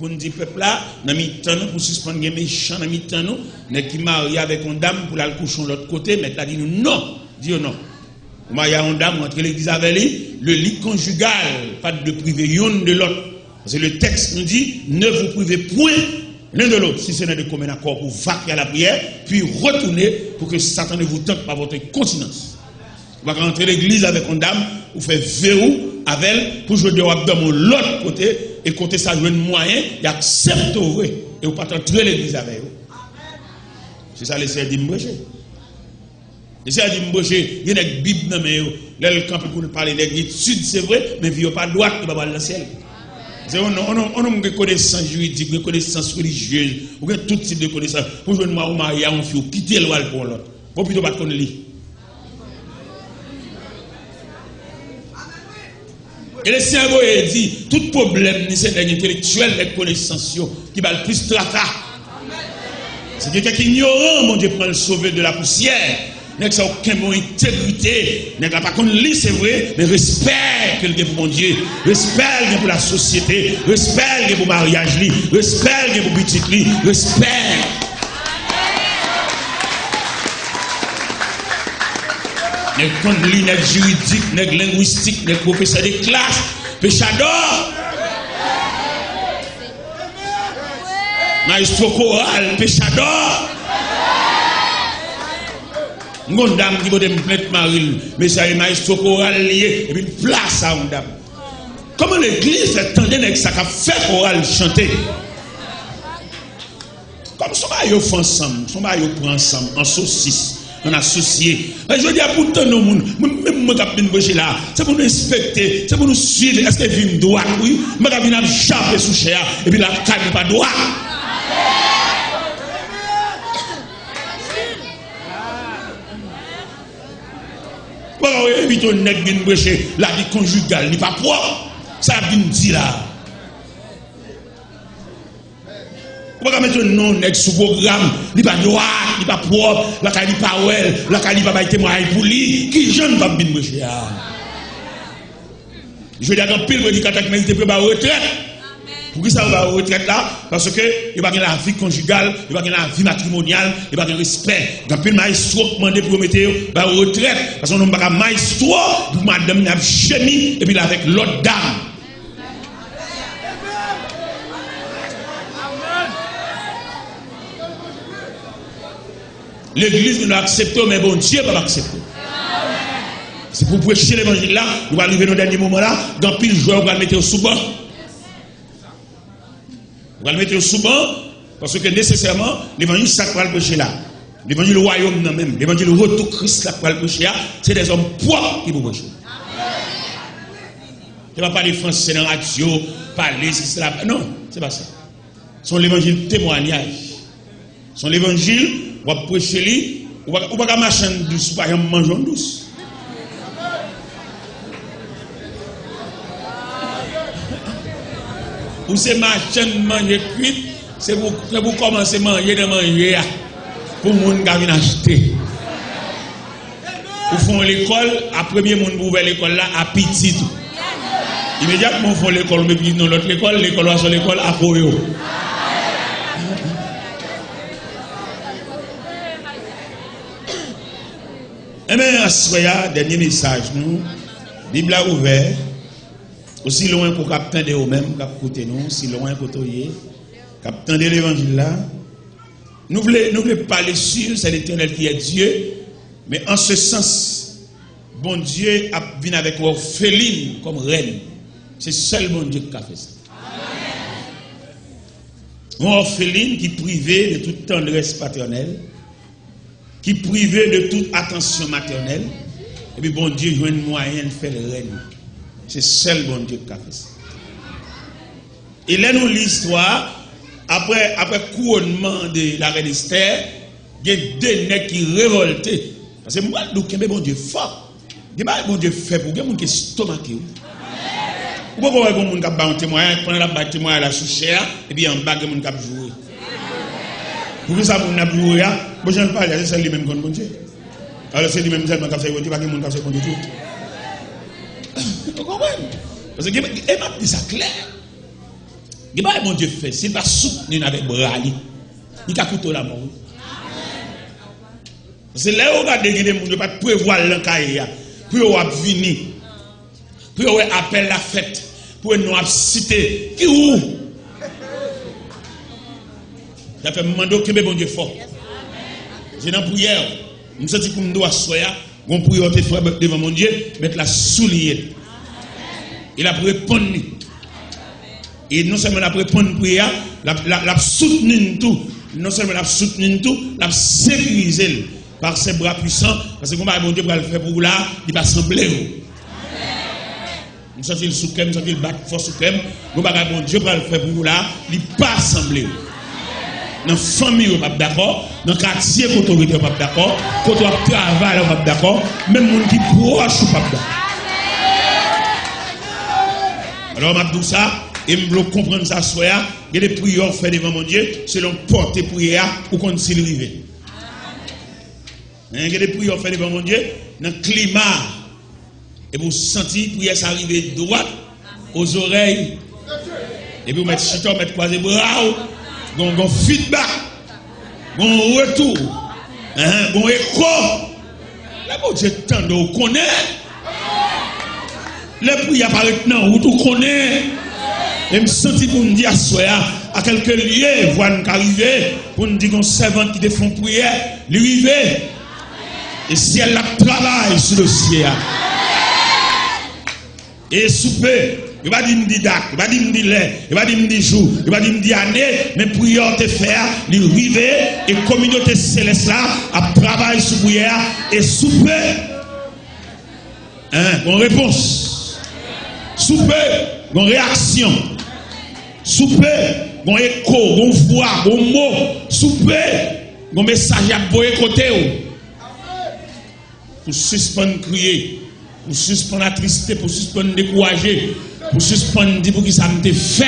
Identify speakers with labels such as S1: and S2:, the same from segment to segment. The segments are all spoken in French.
S1: pour nous dire peuple là, dans mi-temps nous, pour suspendre les méchants dans mi-temps nous, mais qui marient avec une dame pour la coucher de l'autre côté, mais là dit nous non, dit non. Vous mariez une dame entre l'église avec lui, le lit conjugal, pas de priver l'une de l'autre. Parce que le texte nous dit, ne vous privez point l'un de l'autre, si ce n'est de commun accord pour vaquer à la prière, puis retourner pour que Satan ne vous tente par votre continence. Vous va rentrer l'église avec une dame, vous faites verrou avec elle, pour jouer de l'autre côté, et côté ça joue un moyen, il accepte au vrai, et vous pas entrer l'église avec vous. C'est ça l'essai dit m'brecher. L'essai dit m'brecher, il y a une Bible dans mes yeux, là le camp pour nous parler d'études, c'est vrai, mais il n'y a pas de droite qui va dans le ciel. On a une connaissance juridique, une connaissance religieuse, ou tout type de connaissance. Pour jouer moi ou marier un fille, quitter le voile pour l'autre. Pour plutôt pas qu'on lit. Et le Seigneur dit, tout problème, c'est l'intellectuel, les connaissances, qui va le plus tracas. C'est quelqu'un qui ignorant, mon Dieu, prend le sauver de la poussière. N'est que ça aucun mot intégrité, n'est pas qu'on lit c'est vrai, mais respect que le pour mon Dieu, respect pour la société, respect pour le mariage, respect pour le petit, respect. N'est qu'on lit n'est juridique, n'est linguistique, n'est professeur de classe, péchador. Maestro choral, péchador. Une dame qui peut me plaindre Maril, mais ça est maestro choral lié, et puis une place à une dame. Comment l'église attendait que ça fait choral chanter? Comme son maillot fait ensemble, son maillot prend ensemble, en saucisse, en associé. Je veux dire, pour tout le monde, même moi qui suis là, c'est pour nous respecter, c'est pour nous suivre. Est-ce que vient droit? Oui, je vais venir chaper sous cher, et puis la calme pas droit. Évite un nègre bien bréché, la vie conjugale n'est pas propre. Ça a bien dit là. On va mettre un nom nègre sous programme, il n'est pas droit, il n'est pas propre, la qualité pas well, la qualité pas témoignage pour lui, qui jeune va bien bréché. Je veux dire qu'un pile prédicateur qui m'a été préparé à la retraite. Pour qui ça va à la retraite là? Parce que il va y avoir la vie conjugale, il va y avoir la vie matrimoniale, il va y avoir le respect. Dans le maestro qui demande pour mettre à la retraite, parce qu'on n'a pas de maestro, pour madame n'a chimie, et puis là avec l'autre dame. L'église nous accepte, mais bon Dieu va l'accepter. C'est pour prêcher l'évangile là, on va arriver dans le dernier moment là, dans pile joie, on va le mettre au sous-banc. On va le mettre sous banc parce que nécessairement l'évangile sacral prêcher là. L'évangile royaume non même, l'évangile retour Christ là pour le prêcher là, c'est des hommes propres qui vont prêcher. Tu ne vas pas parler français dans la radio, parler c'est cela. Non, c'est pas ça. Son l'évangile témoignage. Son l'évangile, on va prêcher lui, on va pas marcher douce, pas manger douce. Ou c'est marcher manger cuit, c'est pour commencer à manger de manger pour les gens qui viennent acheter. Ou font l'école, à premier monde pour ouvrir l'école là, à petit tout. Immédiatement, font l'école, mais puis dans l'autre l'école va sur l'école à Koyo. Eh bien, à ce moment-là, dernier message, nous, Bible a ouvert. Aussi loin qu'on capte de nous-mêmes, qu'on côté nous, si loin qu'on toye, capte de l'évangile là. Nous voulons parler sur c'est l'Éternel qui est Dieu, mais en ce sens, bon Dieu a venu avec orpheline comme reine. C'est seul bon Dieu qui a fait ça. Une orpheline qui privait de toute tendresse paternelle, qui privait de toute attention maternelle, et puis bon Dieu joue un moyen de faire reine. C'est seul bon Dieu qui a fait ça. Et là, nous l'histoire, après couronnement de la reine Esther, il y a deux nègres qui révoltaient. Parce que moi, nous avons bon Dieu fort. Il y a bon Dieu fait pour que les gens qui stomaquent. Pourquoi il y a des gens qui ont un témoignage, pendant la témoignage à la chouchère, et puis en bas, il y a des gens qui ont joué. Pourquoi ça, vous n'avez joué? Moi, je ne parle pas, c'est lui-même qui a bon Dieu. Alors, c'est lui-même qui a fait bon Dieu, pas qu'il y a des gens qui ont fait bon Dieu. Vous comprenez? Parce que elle m'a dit ça clair. Il va mon Dieu fait, s'il va soutenir avec bras, il va coûter la mort. C'est là où on regarde des gens qui ne pas prévoir l'encaille pour venir, pour appeler la fête, pour nous citer qui où. Il fait demander que bon Dieu fort. J'ai dans prière, je me sens que je dois soya, on prière devant mon Dieu, mettre la soulier. Il a pour répondre. Et non seulement la répondre prière, la soutenir tout, non seulement la soutenir tout, la sécuriser par ses bras puissants, parce que comme bon Dieu va le faire pour vous là, il va sembler. Nous sentons le soukhem, nous sentons le bat fort soukhem, bon Dieu va le faire pour vous là, il va sembler. Dans la famille, on n'est pas d'accord. Dans le quartier, quand on n'est pas d'accord. Quand on travaille, on n'est pas d'accord. Même les gens qui proches, on n'est pas d'accord. Alors, je dis ça, et je veux comprendre ça, il y a des prières faites devant mon Dieu, selon porter prière ou quand il arrive. Il y a des prières faites devant mon Dieu, dans le climat. Et vous sentez la prière s'arriver droite aux oreilles. Et puis vous mettez chiton, vous mettez croisé bras. Gon feedback, gon retour, gon écho. Là, bon Dieu, tant de connaît. Le prière apparaît maintenant, où tout connaît. Et me senti pour me dire à quelques lieux, voir nous arriver, pour nous dire qu'on servante qui te font prière, lui arriver. Et si elle la travaille sur le ciel. Et souper. Il va dire date, il va dire lait, il va dire jour, il va dire année, mais prière te faire, lui river, et communauté céleste là, à travailler sur prière et souper. Bonne réponse. Souper, bonne réaction. Souper, bon écho, bon voix, bon mot. Souper, bon message à boyer côté. Pour suspendre crier, pour suspendre la tristesse, pour suspendre décourager. Pour suspendre, pour qui ça me fait.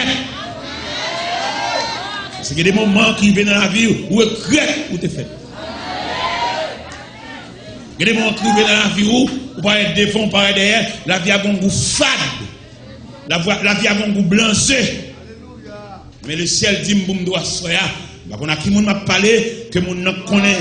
S1: Parce qu'il y a des moments qui viennent dans la vie où regret où tu fait. Il y a des moments qui viennent dans la vie où vous parlez devant, vous parlez derrière, la vie a un goût fade. La vie a un goût blancé. Mais le ciel dit, boum, doit soya. On a qui m'a parlé, que mon nom connaît.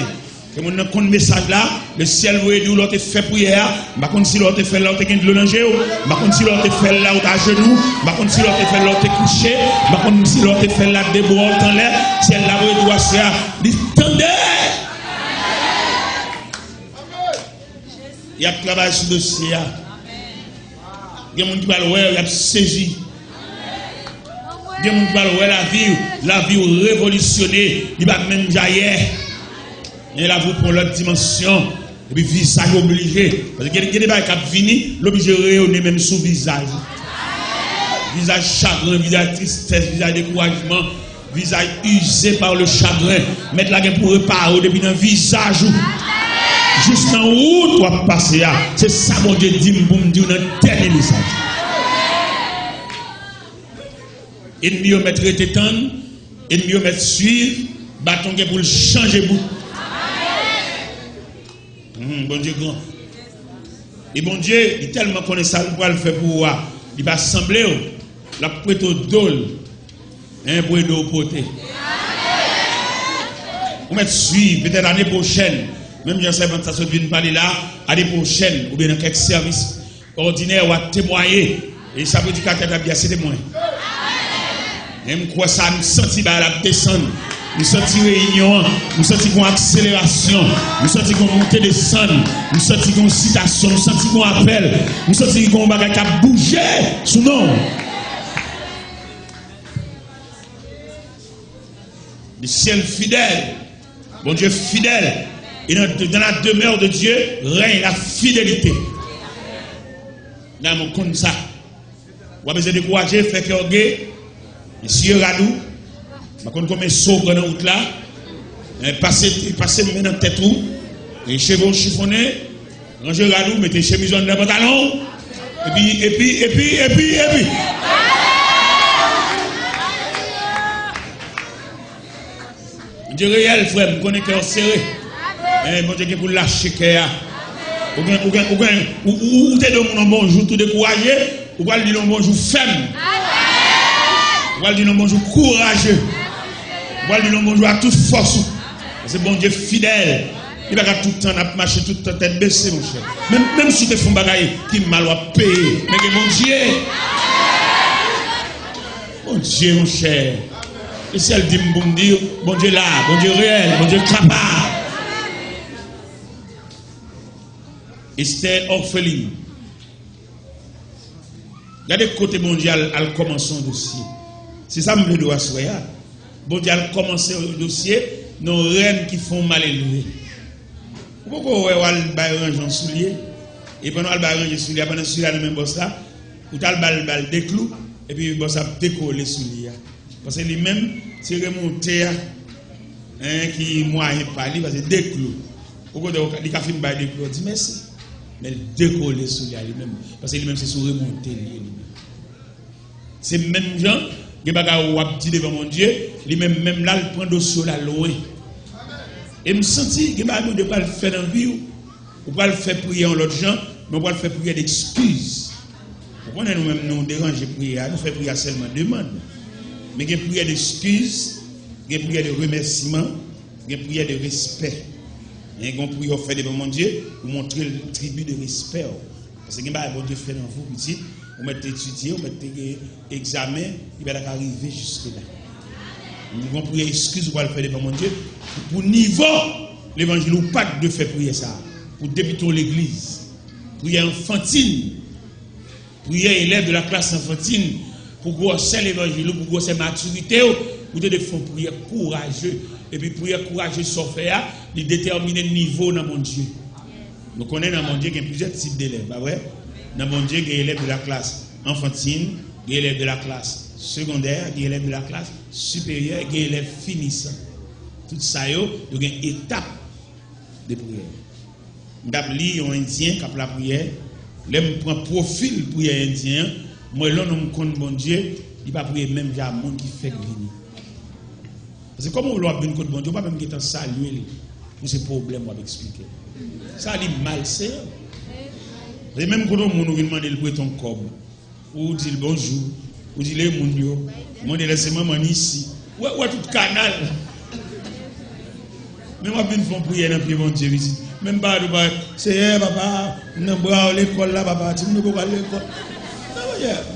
S1: Que mon nom connaît message là, le ciel vous dit où l'autre fait prière, par contre si l'autre fait là, vous avez de l'eau dans le par contre si l'autre fait là, vous avez à genoux, par contre si l'autre fait là, vous avez couché, par contre si l'autre fait là, déboire en l'air, ciel là vous doit se faire, dit tendez. Il y a travail sur le dossier. Il y a des gens qui parlent, il y a saisi. Il y a des gens qui parlent, la vie révolutionnée, il va même jaillir. Et là, vous pour l'autre dimension, et puis visage obligé. Parce qu'il y a des gens qui viennent, l'obligé rayonner même sous visage. Visage chagrin, visage tristesse, visage découragement, visage usé par le chagrin. Mettre la gueule pour réparer depuis dans le visage. Juste en haut, tu vas passer. C'est ça, mon Dieu, dit, pour me dire un dernier message. Ennemi, on mettre tétane, ennemi, on mettre suivre, bâton pour le changer bout. Bon Dieu grand. Et bon Dieu, il tellement connaît ça, il va le faire pour voir. Il va sembler, la prête au dôle, pour aider au côté. Vous mettez suivre, peut-être l'année prochaine, même si ça se vient parler là, l'année prochaine, ou bien dans quelques services ordinaires, ou à témoigner, et ça veut dire qu'à tête à bien, c'est témoin. Et je crois ça, nous sentis la descendre. Nous sentons réunion, nous sentons une accélération, nous sentons une montée de descente, nous sentons une citation, nous sentons un appel, nous sentons un bagage qui a bougé sous nous. Le ciel fidèle, bon Dieu fidèle, et dans la demeure de Dieu règne la fidélité. Dans mon compte ça, vous avez besoin de décourager, faire que gay, monsieur Radou. Je ne sais pas si vous avez dans la route là. Passez maintenant tête où. Les cheveux chiffonnés. Rangez radou, mettez chemise dans le pantalon. Et puis. Dieu réel, frère, vous connaissez cœur serré. Bon Dieu, pour lâcher cœur. Ou t'es de mon bonjour, tout découragé. Ou pas lui dire bonjour, femme. Voilà dire bonjour courageux. Voilà dire bonjour à toute force. C'est bon Dieu fidèle. Il va tout le temps marcher, tout le temps tête baissée, mon cher. Même si tu fais un bagage qui mal à payer. Mais mon Dieu. Mon Dieu, mon cher. Et si elle dit bon Dieu là, bon Dieu réel, bon Dieu capable. Esther orpheline. Regardez côté mondial, elle commence son dossier. C'est ça que je dois souhaiter. Bon Dieu, elle commence le dossier, nos reines qui font mal élevé. Pourquoi elle va ranger un soulier? Et pendant qu'elle va ranger un soulier, pendant que elle même boss là, ou elle va des clous, et puis le boss a décollé les souliers. Parce que lui-même, c'est remonté qui moyen par lui, parce que des clous. Pourquoi il a fait des clous? Il dit merci. Mais il décolle les souliers lui-même. Parce que lui-même, c'est sur remonter lui-même. C'est même gens, qui va dit devant mon Dieu, lui-même, même là, il prend dossier là loin. Et me sentis que je ne pas le faire dans la vie, ou pas le faire prier en l'autre gens, mais on va le faire prier d'excuses. Pourquoi nous-mêmes nous déranger prier, nous faisons prier seulement demande. Mais il y a prière d'excuses, il y a prière de remerciement, il y a prière de respect. Il y a une prière faite devant mon Dieu pour montrer le tribut de respect. Parce que bon Dieu fait dans vous, petit, vous mettez étudier, vous mettez examen, il va arriver jusque-là. Nous avons prié excuse pour le faire devant mon Dieu. Pour niveau l'évangile ou pas de faire prier ça. Pour débuter l'église. Prière enfantine. Prière élève de la classe enfantine. Pour grosser l'évangile, pour grosser maturité. Vous devez faire prière courageux. Et puis prière courageux sans faire, il détermine le niveau dans mon Dieu. Nous connaissons dans mon Dieu qu'il y a plusieurs types d'élèves. Pas vrai? Dans mon Dieu, il y a élèves de la classe enfantine, il y a élèves de la classe secondaire, il y a élèves de la classe supérieure, il y a élèves finissants. Tout ça, il y a une étape de prière. Je lis un Indien qui a la prière, je prends profil prière indien, moi, là, je connais mon Dieu, il va prier même à un monde qui fait venir. Parce que comme on l'a bien contre bon Dieu, on ne peut pas même qu'il saluer pour ces problèmes, on va expliquer. Ça, il est malsain. Et même quand on nous demande de prêter ton corps, ou dit bonjour, ou dit les mounio, on dit laissez-moi ici. Ouais, tout canal. Même moi, je fais prier dans le pied de Dieu. Même pas, c'est papa, nous avons l'école là, papa, tu nous avons l'école.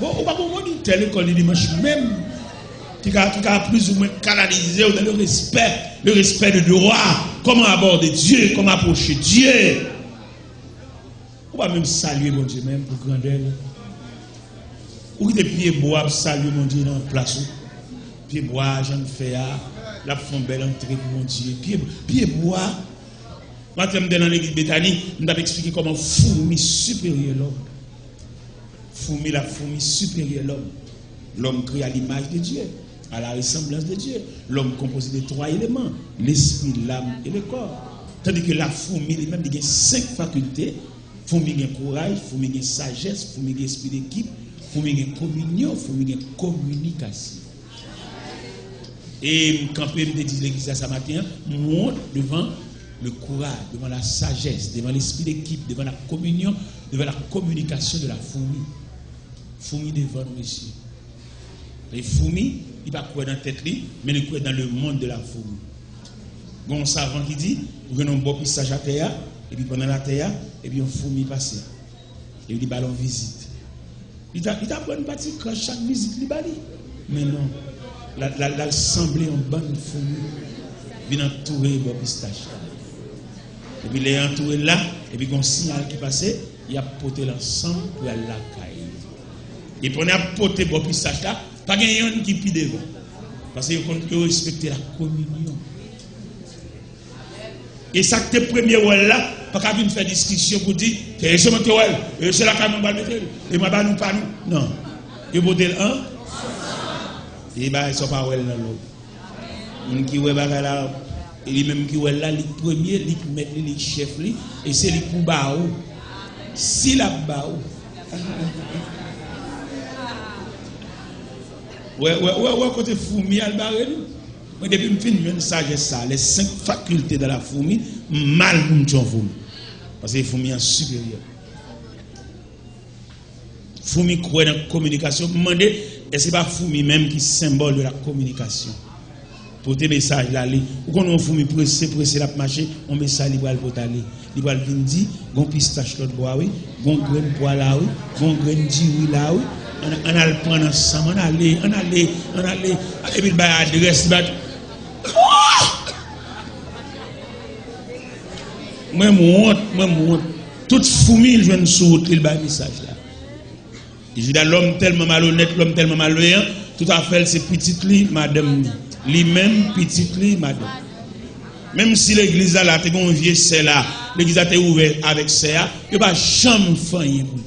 S1: Bon, on va pas dire telle école dimanche même, qui a plus ou moins canalisé dans le respect de droit, comment aborder Dieu, comment approcher Dieu. On va même saluer mon Dieu même pour grandeur. Ou des pieds bois saluer mon Dieu dans la place. Pieds bois, j'en fais la font belle entrée pour mon Dieu. Pieds bois. Moi, je dans l'église Bethanie, je vais expliquer comment fourmi supérieur l'homme. Fourmi, la fourmi supérieure l'homme. L'homme créé à l'image de Dieu, à la ressemblance de Dieu. L'homme composé de 3 éléments, l'esprit, l'âme et le corps. Tandis que la fourmi, elle-même, il y a 5 facultés. Fourmi, il y a courage, fourmi, il y a sagesse, fourmi, il y a esprit d'équipe, fourmi, il y a communion, fourmi, il y a communication. Et quand je me dis l'église ce matin, monte devant le courage, devant la sagesse, devant l'esprit d'équipe, devant la communion, devant la communication de la fourmi. Fourmi devant nous ici. Les fourmis, il ne va pas courir dans la tête, mais il courir dans le monde de la fourmi. Il y a un savant qui dit, nous avons un bon pissage à terre, et puis pendant la terre, et puis on fourmi passe. Et il dit, ballon visite. Il t'a pris une partie quand chaque visite, il va dire. Mais non, la semblé en bonne fourmi, il vient entourer le bon pistache. Et puis il est entouré là, et puis il y a un signal qui passait, il a porté l'ensemble pour aller à la caille. Et puis on a porté le bon pistache là, pas quelqu'un qui pide devant. Parce qu'il faut respecter la communion. Et ça que tes premiers rôles là, pas qu'à venir faire discussion pour dire, c'est ce que c'est la caméra va mettre, et moi, nous pas nous. Non. Et vous dites, hein? Et bien, ils ne sont pas là dans l'autre. Ils qui sont là, et même qui sont là, les premiers, les mettent les chefs, et c'est les coups bas. Si la bas. Ouais, côté fourmi, elle barre nous. Moi, depuis que je finis une sagesse, les 5 facultés de la fourmi, mal pour me fourmi. Parce que les fourmis sont supérieures. Fourmi croit dans la communication. Demandez Et ce n'est pas fourmi même qui est symbole de la communication. Pour tes messages là, ou quand on fourmi pressé la marcher, on met ça libre pour aller. Libre venir dire, gon pistache l'autre bois oui, gon graine pois là oui, gon graine diri là oui. On a le prendre ensemble, on allait. Et puis bah adresse bah. Moi monte. Toute fourmi je viens sur route il ba message là. Je dis l'homme tellement malhonnête, l'homme tellement malveillant, tout à fait c'est petite li madame li même petite li madame. Même si l'église là t'es bon vieux c'est là, l'église a été ouverte avec ça, il pas jamais faillir pour lui.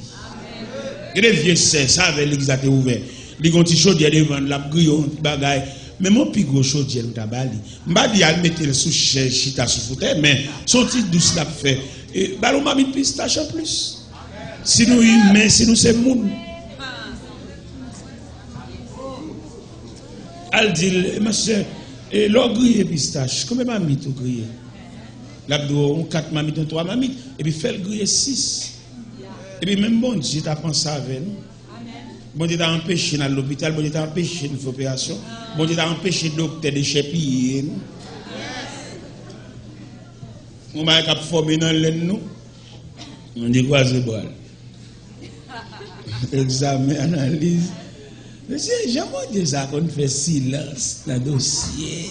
S1: Il est vieux c'est ça avec l'église a été ouverte. Li gon ti chaudière devant la grillon bagaille. Mais mon plus gros chaudière nous tabali. M'ba di al mettre le sous chita sous fauteuil mais son petit douce l'a fait. Et ballon m'a mis pistache en plus. Si nous humains, si nous c'est monde. Elle dit, ma soeur, et l'or grillé pistache, combien m'a mis tout grillé? L'abdo, on 4 m'a mis, 3 m'a mis, et puis fait le grillé 6. Et puis même bon Dieu t'a pensé avec nous. Bon Dieu t'a empêché dans l'hôpital, bon Dieu t'a empêché de faire opération, bon Dieu t'a empêché de docteur de chépiller nous. On m'a formé dans l'aine nous. On dit quoi c'est bon? Examen, analyse. Monsieur, jamais dit ça qu'on fait silence dans le dossier.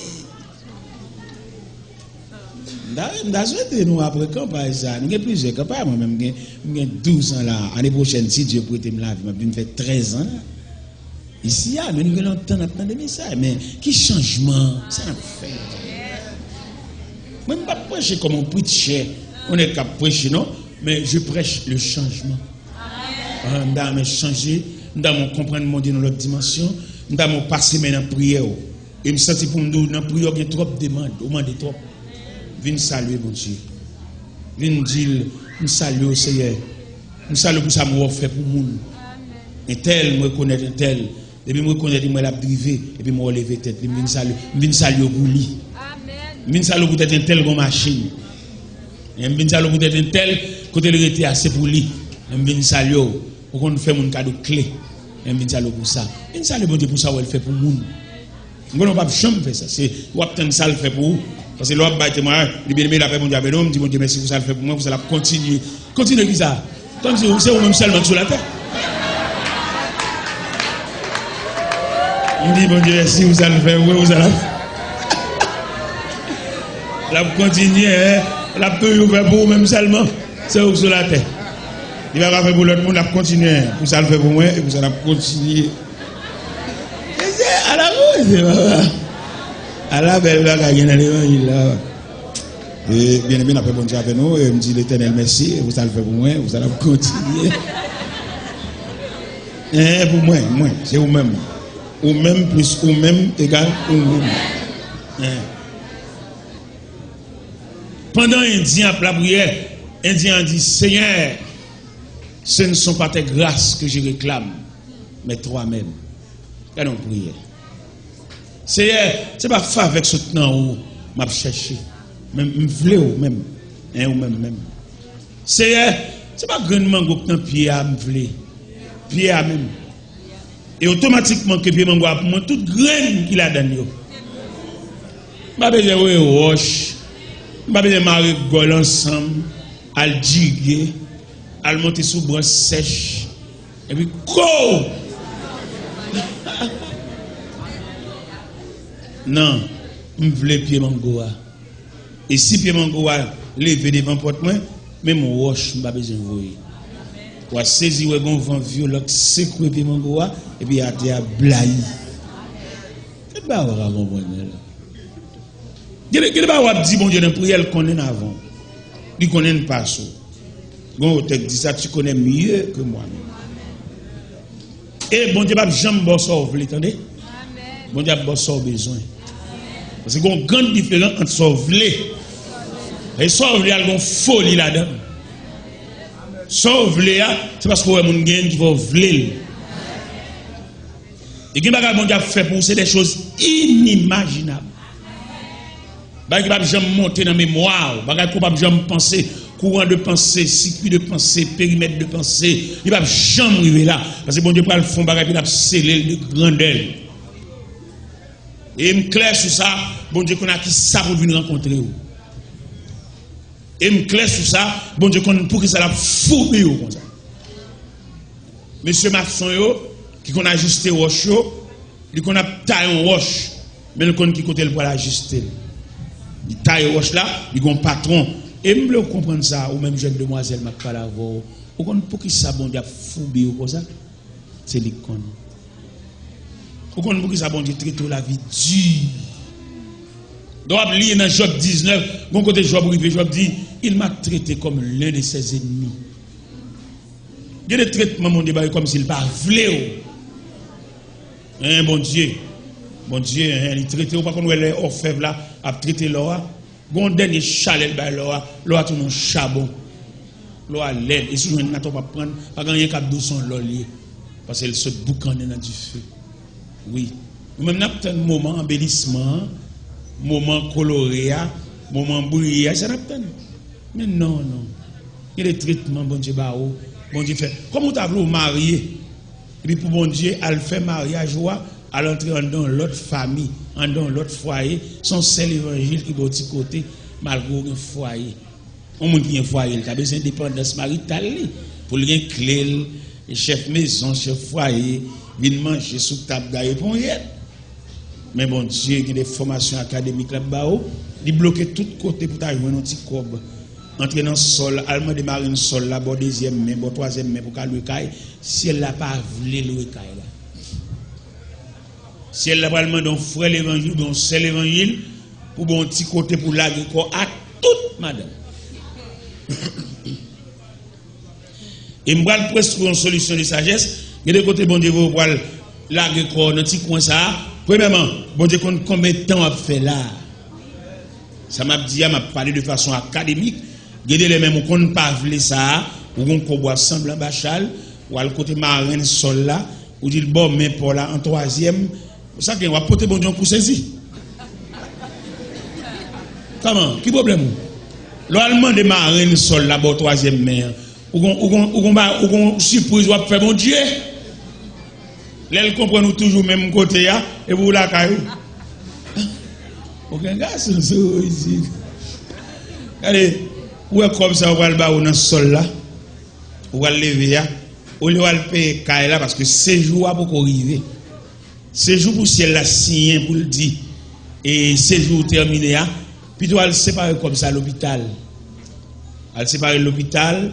S1: Dans ce nous après campagne ça, nous avons plusieurs campagnes, moi-même, j'ai 12 ans là. L'année prochaine, si Dieu prête me la vie, je vais faire 13 ans. Ici, nous avons longtemps d'entendre des messages, mais qui changement ça fait? Moi, je ne vais pas prêcher comme on prêche, on est capable de prêcher, non? Mais je prêche le changement. Nous avons changé, nous avons comprendre mon Dieu dans l'autre dimension, nous avons passé maintenant en prière. Et je me sens pour nous, dans la prière, il y a trop de demandes, on demande trop. Viens saluer mon Dieu. Viens dire, nous saluons au Seigneur. Nous saluons pour ça, nous fait pour nous. Et tel, moi connais un tel. Depuis moi connais, moi la privé. Et puis moi lever tête. Viens saluer pour lui. Viens saluer pour être un tel comme machine. Viens saluer pour être un tel côté le était assez pour lui. Viens saluer pour qu'on fait mon cadeau clé. Viens saluer pour ça. Viens saluer pour Dieu pour ça, elle fait pour nous. Nous ne pouvons pas jamais faire ça. C'est où ça le fait pour vous. Parce que l'homme bat témoin, il bien aimé la paix mon Dieu avec nous, dit mon Dieu merci pour ça le fait pour moi, vous allez continuer. Continuez qui ça. Tant que c'est vous-même seulement sur la terre. Il dit mon Dieu merci vous allez le faire, oui vous allez. La continuer, la peut faire pour vous-même seulement, c'est vous sur la terre. Il va pas faire pour l'autre monde, la continuer. Vous ça le fait pour moi et vous allez continuer. À la rose, à la belle bagaille dans l'évangile là. Et bien aimé, après bon Dieu avec nous, et me dit l'Éternel merci, et vous allez le faire pour moi, vous allez continuer. Et pour moi, c'est vous-même. Ou même plus, ou même égal, ou même. Pendant Indien a la prière, Indien dit Seigneur, ce ne sont pas tes grâces que je réclame, mais toi-même. Allons prier. Seigneur, ce n'est pas fait avec ce temps où je cherche. Même je ou même. Ou même. Seigneur, ce n'est pas grandement que pied à me vle. Pied à même. Et automatiquement que pied mango pour moi, toute graine qu'il a dans yo. Je ne vais pas roche. Je ne vais pas marrer gol ensemble. Al diguer. Al monter sous bras sèche. Et puis, go! Non, je veux pied mangoa. Et si pied mangoa levé devant porte moi, même mon roche, je n'ai pas besoin de voir. Ou à saisir un vent violent, secouer pied mangoa, et puis à te blayer. C'est pas vrai, mon bonheur. Il n'est pas dit, bon Dieu, dans prière qu'on est avant. Il connaît pas ça. Bon, tu dis ça, tu connais mieux que moi. Et bon Dieu, pas jamais bossor, vous l'entendez? Bon Dieu, bossor besoin. Parce qu'il y a une grande différence entre sauver et sauver, il y a une folie là-dedans. Sauver, c'est parce qu'il y a un gain qui va voler. Et qui va bon Dieu fait pour c'est des choses inimaginables. Bah qui va jamais monter dans la mémoire, bah qui va jamais penser courant de pensée, circuit de pensée, périmètre de pensée, il va jamais arriver là. Parce que bon Dieu, pas le fond, il va sceller de grandeur. Et me clair sur ça, bon Dieu, qu'on a qui ça pour venir rencontrer vous. Et me clair sur ça, bon Dieu, pour que ça la fourbe comme ça. Monsieur Maxon, qui qu'on a ajusté roche, il qu'on a taillé en roche, mais le qu'on qui côté le pour l'ajuster. Il taille roche là, il a un patron. Et me le comprendre ça, ou même jeune demoiselle m'a pas la voir. Ou qu'on pour qui ça bon Dieu fourbe comme ça, c'est l'icône. Ou qu'on pour qui ça bon Dieu traite la vie dure. Donc lire dans Job 19, bon côté Job dit, il m'a traité comme l'un de ses ennemis. Il y a des traitements mon débat comme s'il pas voulait. Hein, bon Dieu, il traite ou pas qu'on les orfèvres là, a traité l'or. Bon dernier chalet ba l'or tout mon charbon. L'or l'aide et si on n'a pas prendre pas gagner cap 200 l'olier parce qu'elle saute boucaner dans du feu. Oui. Même n'a pas un moment embellissement, moment coloré, moment brillant, ça n'a pas. Mais non. Il y a des traitements bon Dieu bao, bon Dieu fait. Comment tu as voulu marier et puis pour bon Dieu, elle fait mariage à l'entrée dans l'autre famille, dans l'autre foyer, son seul évangile qui est de l'autre côté, malgré un foyer. On monde qui a un foyer, il a besoin d'indépendance maritale pour lui gagner clé, chef maison, chef foyer, vient manger sous table d'ailleurs pour rien. Mais bon Dieu, il y a des formations académiques là-bas, il bloque tout côté pour t'avoir un petit cob. Entrer dans le sol, allemand démarrer le sol là, bon deuxième main, bon troisième main pour qu'elle le caille, si elle n'a pas voulu le caille là. Si elle n'a pas demandé un frère l'évangile, un seul évangile, pour bon petit côté pour laguer corps à toute madame. Et je vais presque une solution de sagesse. Il y a des côtés, bon Dieu, vous pouvez laguer corps dans un petit coin ça. Premièrement, bon Dieu, combien de temps a fait là? Ça m'a dit, m'a parlé de façon académique. Il y a des mêmes qui ne pas voulu ça, ou qu'on boit semblant bachal, ou à le côté marin sol là, ou dit bon, mais pour là, en troisième. Ça qu'on va porter bon Dieu pour saisir. Comment? Qui problème? L'allemand de marine sol là bas troisième mer. Ou qu'on surprise ou faire bon Dieu. L'elle comprend nous toujours même côté là et vous la caillou. Aucun gars c'est ici. Allez, ou est comme ça on va le bas dans sol là. On va lever là. On va le payer caille là parce que séjour a beaucoup arriver. Séjour pour ciel la signé pour le dire et séjour terminé puis tu vas le séparer comme ça à l'hôpital. Elle séparer l'hôpital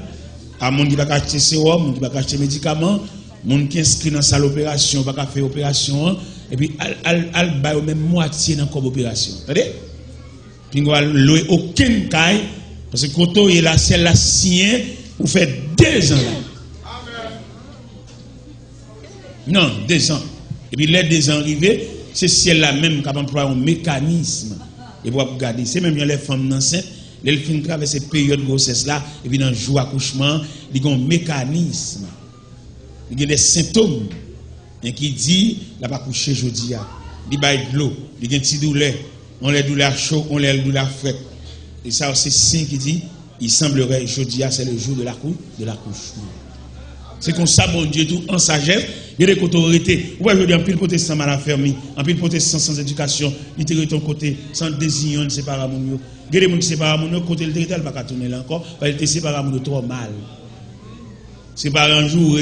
S1: à monde qui va acheter sérum, monde qui va acheter médicaments, monde qui inscrit dans salle opération va faire opération et puis elle va même moitié dans comme opération. Entendez? Puis on va louer aucun caille parce que quand on est là ciel la signé pour faire 2 ans. Non, 2 ans. Et puis l'aide des arrivés, c'est ciel-là même qui a employé un mécanisme. Et pour regarder, c'est même les femmes enceintes, les filles qui traversent cette période de grossesse-là, et puis dans le jour accouchement, il y a un mécanisme. Il y a des symptômes qui dit, là, pas coucher jeudi, il y a de l'eau, il y a une petite douleur, on les douleurs chaudes, on les douleurs fraîches. Et ça, c'est signe qui dit, il semblerait jeudi, c'est le jour de l'accouchement. C'est comme ça, bon Dieu, tout en sagesse. Il y a des côtés autorités. Vous voyez, un pile protestant mal affermi, un pile protestant sans éducation, il te ton côté, sans désigner, ne sépare à mon. Il y a des gens qui séparent à mon côté, le territoire, il ne va pas tourner là encore, parce qu'il te sépare à mon trop mal. Séparer un jour,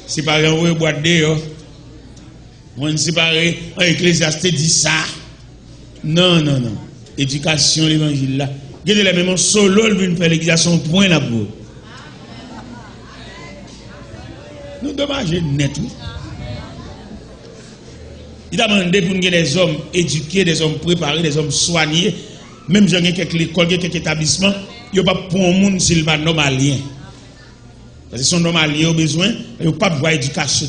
S1: séparer un boîte d'ailleurs. On séparer un ecclésiaste dit ça. Non. Éducation, l'évangile là. Il y a des mêmes solo, il vient faire l'éducation, point là pour. Nous dommage net. Il a demandé pour nous des hommes éduqués, des hommes préparés, des hommes soignés. Même si il y a quelques écoles, quelques établissements, il n'y a pas pour un monde s'il va normalien. Parce que son normalien a besoin, il n'y a pas de voie éducation.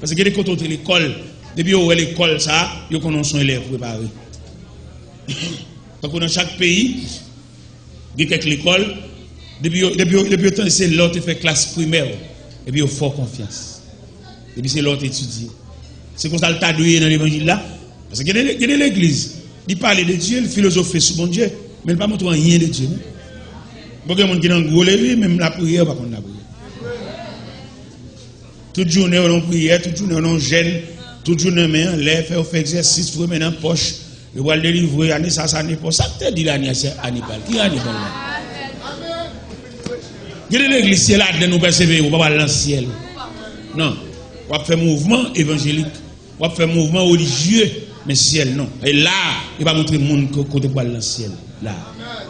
S1: Parce que quand on est à l'école, depuis qu'on est à l'école, il y a son élève préparé. Donc dans chaque pays, il y a quelques écoles, depuis le temps, c'est l'autre qui fait classe primaire. Et puis, il faut confiance. Et puis, c'est l'autre étudier. C'est comme ça le tas dans l'évangile là. Parce qu'il y a l'église. Il parle de Dieu, il philosophe sur bon Dieu. Mais il ne pas montrer rien de Dieu. Beaucoup de gens qui ont gros levé, même la prière, pas contre la prière. Toute journée, on prière, toute journée, on jeûne, toute journée, on lève, on fait exercice, on met dans la poche, on va le délivrer, année ça, année pour ça. Ça te dit l'année, c'est Hannibal. Qui est Hannibal là? Il y a l'église là, de nous persévérer, on va pas dans le ciel. Non. On va faire mouvement évangélique, on va faire mouvement religieux, mais ciel non. Et là, il va montrer le monde côté pour aller dans le ciel. Là.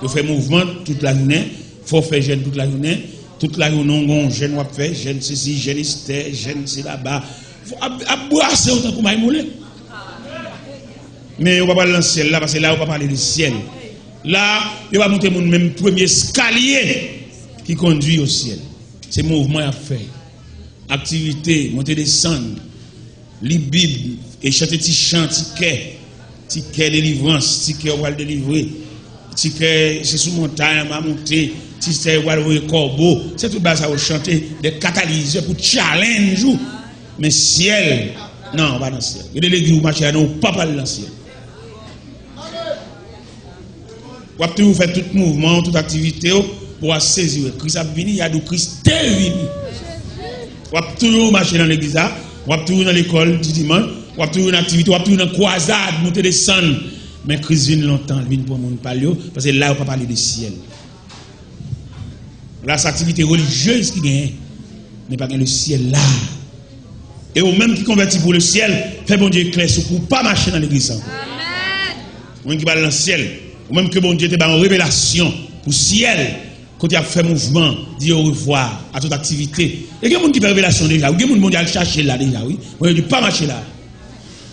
S1: On fait mouvement toute la journée, il faut faire jeûne toute la journée. Toute la journée, on jeûne, on fait jeûne ceci, jeûne ici, jeûne c'est là-bas. Il faut aboisser autant que moi moulé. Mais on va pas aller dans le ciel là, parce que là, on va parler du ciel. Là, il va montrer mon même premier escalier qui conduit au ciel. C'est mouvement à faire. Activité, monter, descendre, lire Bible, et chanter petit chant, ticket délivrance, ticket on va le délivrer, ticket c'est sous montagne, on va monter, ticket on va le corbeau, c'est tout bas ça va chanter des catalyseurs pour challenge, mais ciel, non, on va dans le ciel. Il y a des l'église où marcher, non, pas parler dans le ciel. On va toujours faire tout mouvement, toute activité pour saisir. Christ a venu, il y a du Christ est venu. On va toujours marcher dans l'église, on va toujours dans l'école du dimanche, on va toujours dans l'activité, on va toujours dans la croisade, monter, descendre. Mais Christ vient longtemps, il vient pour mon parler, parce que là, on ne peut pas parler du ciel. Là, c'est l'activité religieuse qui gagne, mais pas le ciel là. Et au même qui convertit pour le ciel, fait bon Dieu clair pour ne pas marcher dans l'église. Amen. Ou même qui parle dans le ciel, ou même que bon Dieu te bat en révélation pour le ciel. Quand il a fait mouvement, dit au revoir à toute activité. Et il y a des gens qui fait révélation déjà. Il y a des gens qui chercher là déjà. Oui. Il ne pas marcher là.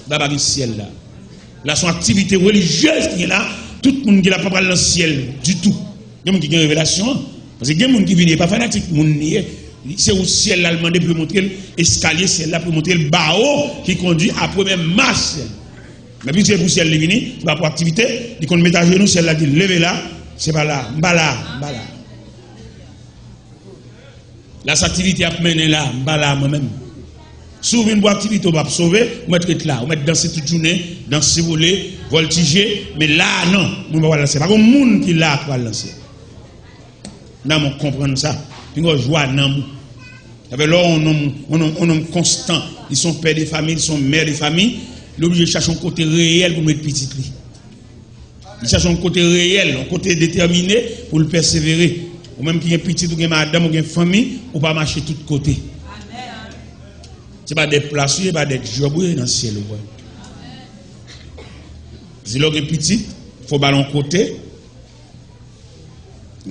S1: D'abord, le ciel là. Là, son activité religieuse qui est là. Tout le monde qui n'a pas parlé dans le ciel du tout. Il y a des gens qui ont une révélation. Parce que il y a des gens qui viennent pas fanatique. C'est au ciel là, demandé pour montrer l'escalier, ciel là, pour montrer le barreau qui conduit à la première marche. Mais puis c'est pour le ciel qui vient, tu vas pour activité. Il compte mettre à genoux, ciel là, dit levez là. C'est pas là. M'ba là. La activité a mené là, là moi-même. Souvent une bonne activité, on va sauver, on va être là, on va danser toute journée, danser, voler, voltiger, mais là, non, on va lancer. Pas comme monde qui là pour lancer. Là, on comprend ça. Puis on joie dans nous. Avec là, on est constant. Ils sont pères de famille, ils sont mères de famille. L'obligé de chercher un côté réel pour mettre petit. Ils cherchent un côté réel, un côté déterminé pour le persévérer. Ou même qui est petit, ou qui est madame, ou qui est famille, ou pas marcher de tous côtés. Ce n'est pas des places, ce n'est pas des jobs dans le ciel. Si l'on est petit, il faut ballon côté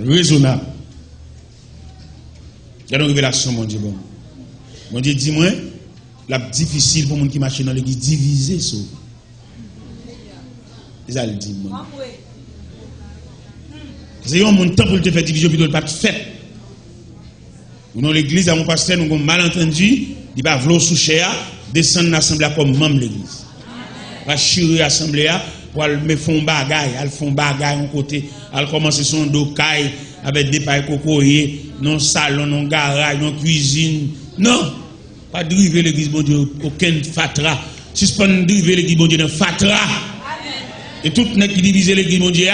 S1: raisonnable. Il y a une révélation, mon Dieu. Mon Dieu, dis-moi, la difficile pour les gens qui marchent dans l'église, diviser ça. Ils allent dire, moi. C'est un temps pour te faire division, puis pas de fait. Dans l'église, à mon pasteur, nous avons malentendu, il va vouloir sous cher, descendre dans l'assemblée comme membre de l'église. Il va chirer l'assemblée pour aller faire un bagage, aller faire un bagage en côté, aller commencer son docaille avec des pailles cocoyer, non salon, non garage, non cuisine. Non, pas driver l'église, bon Dieu, aucun fatra. Suspendre driver l'église, bon Dieu, dans fatra. Et tout le monde qui divise l'église, bon Dieu,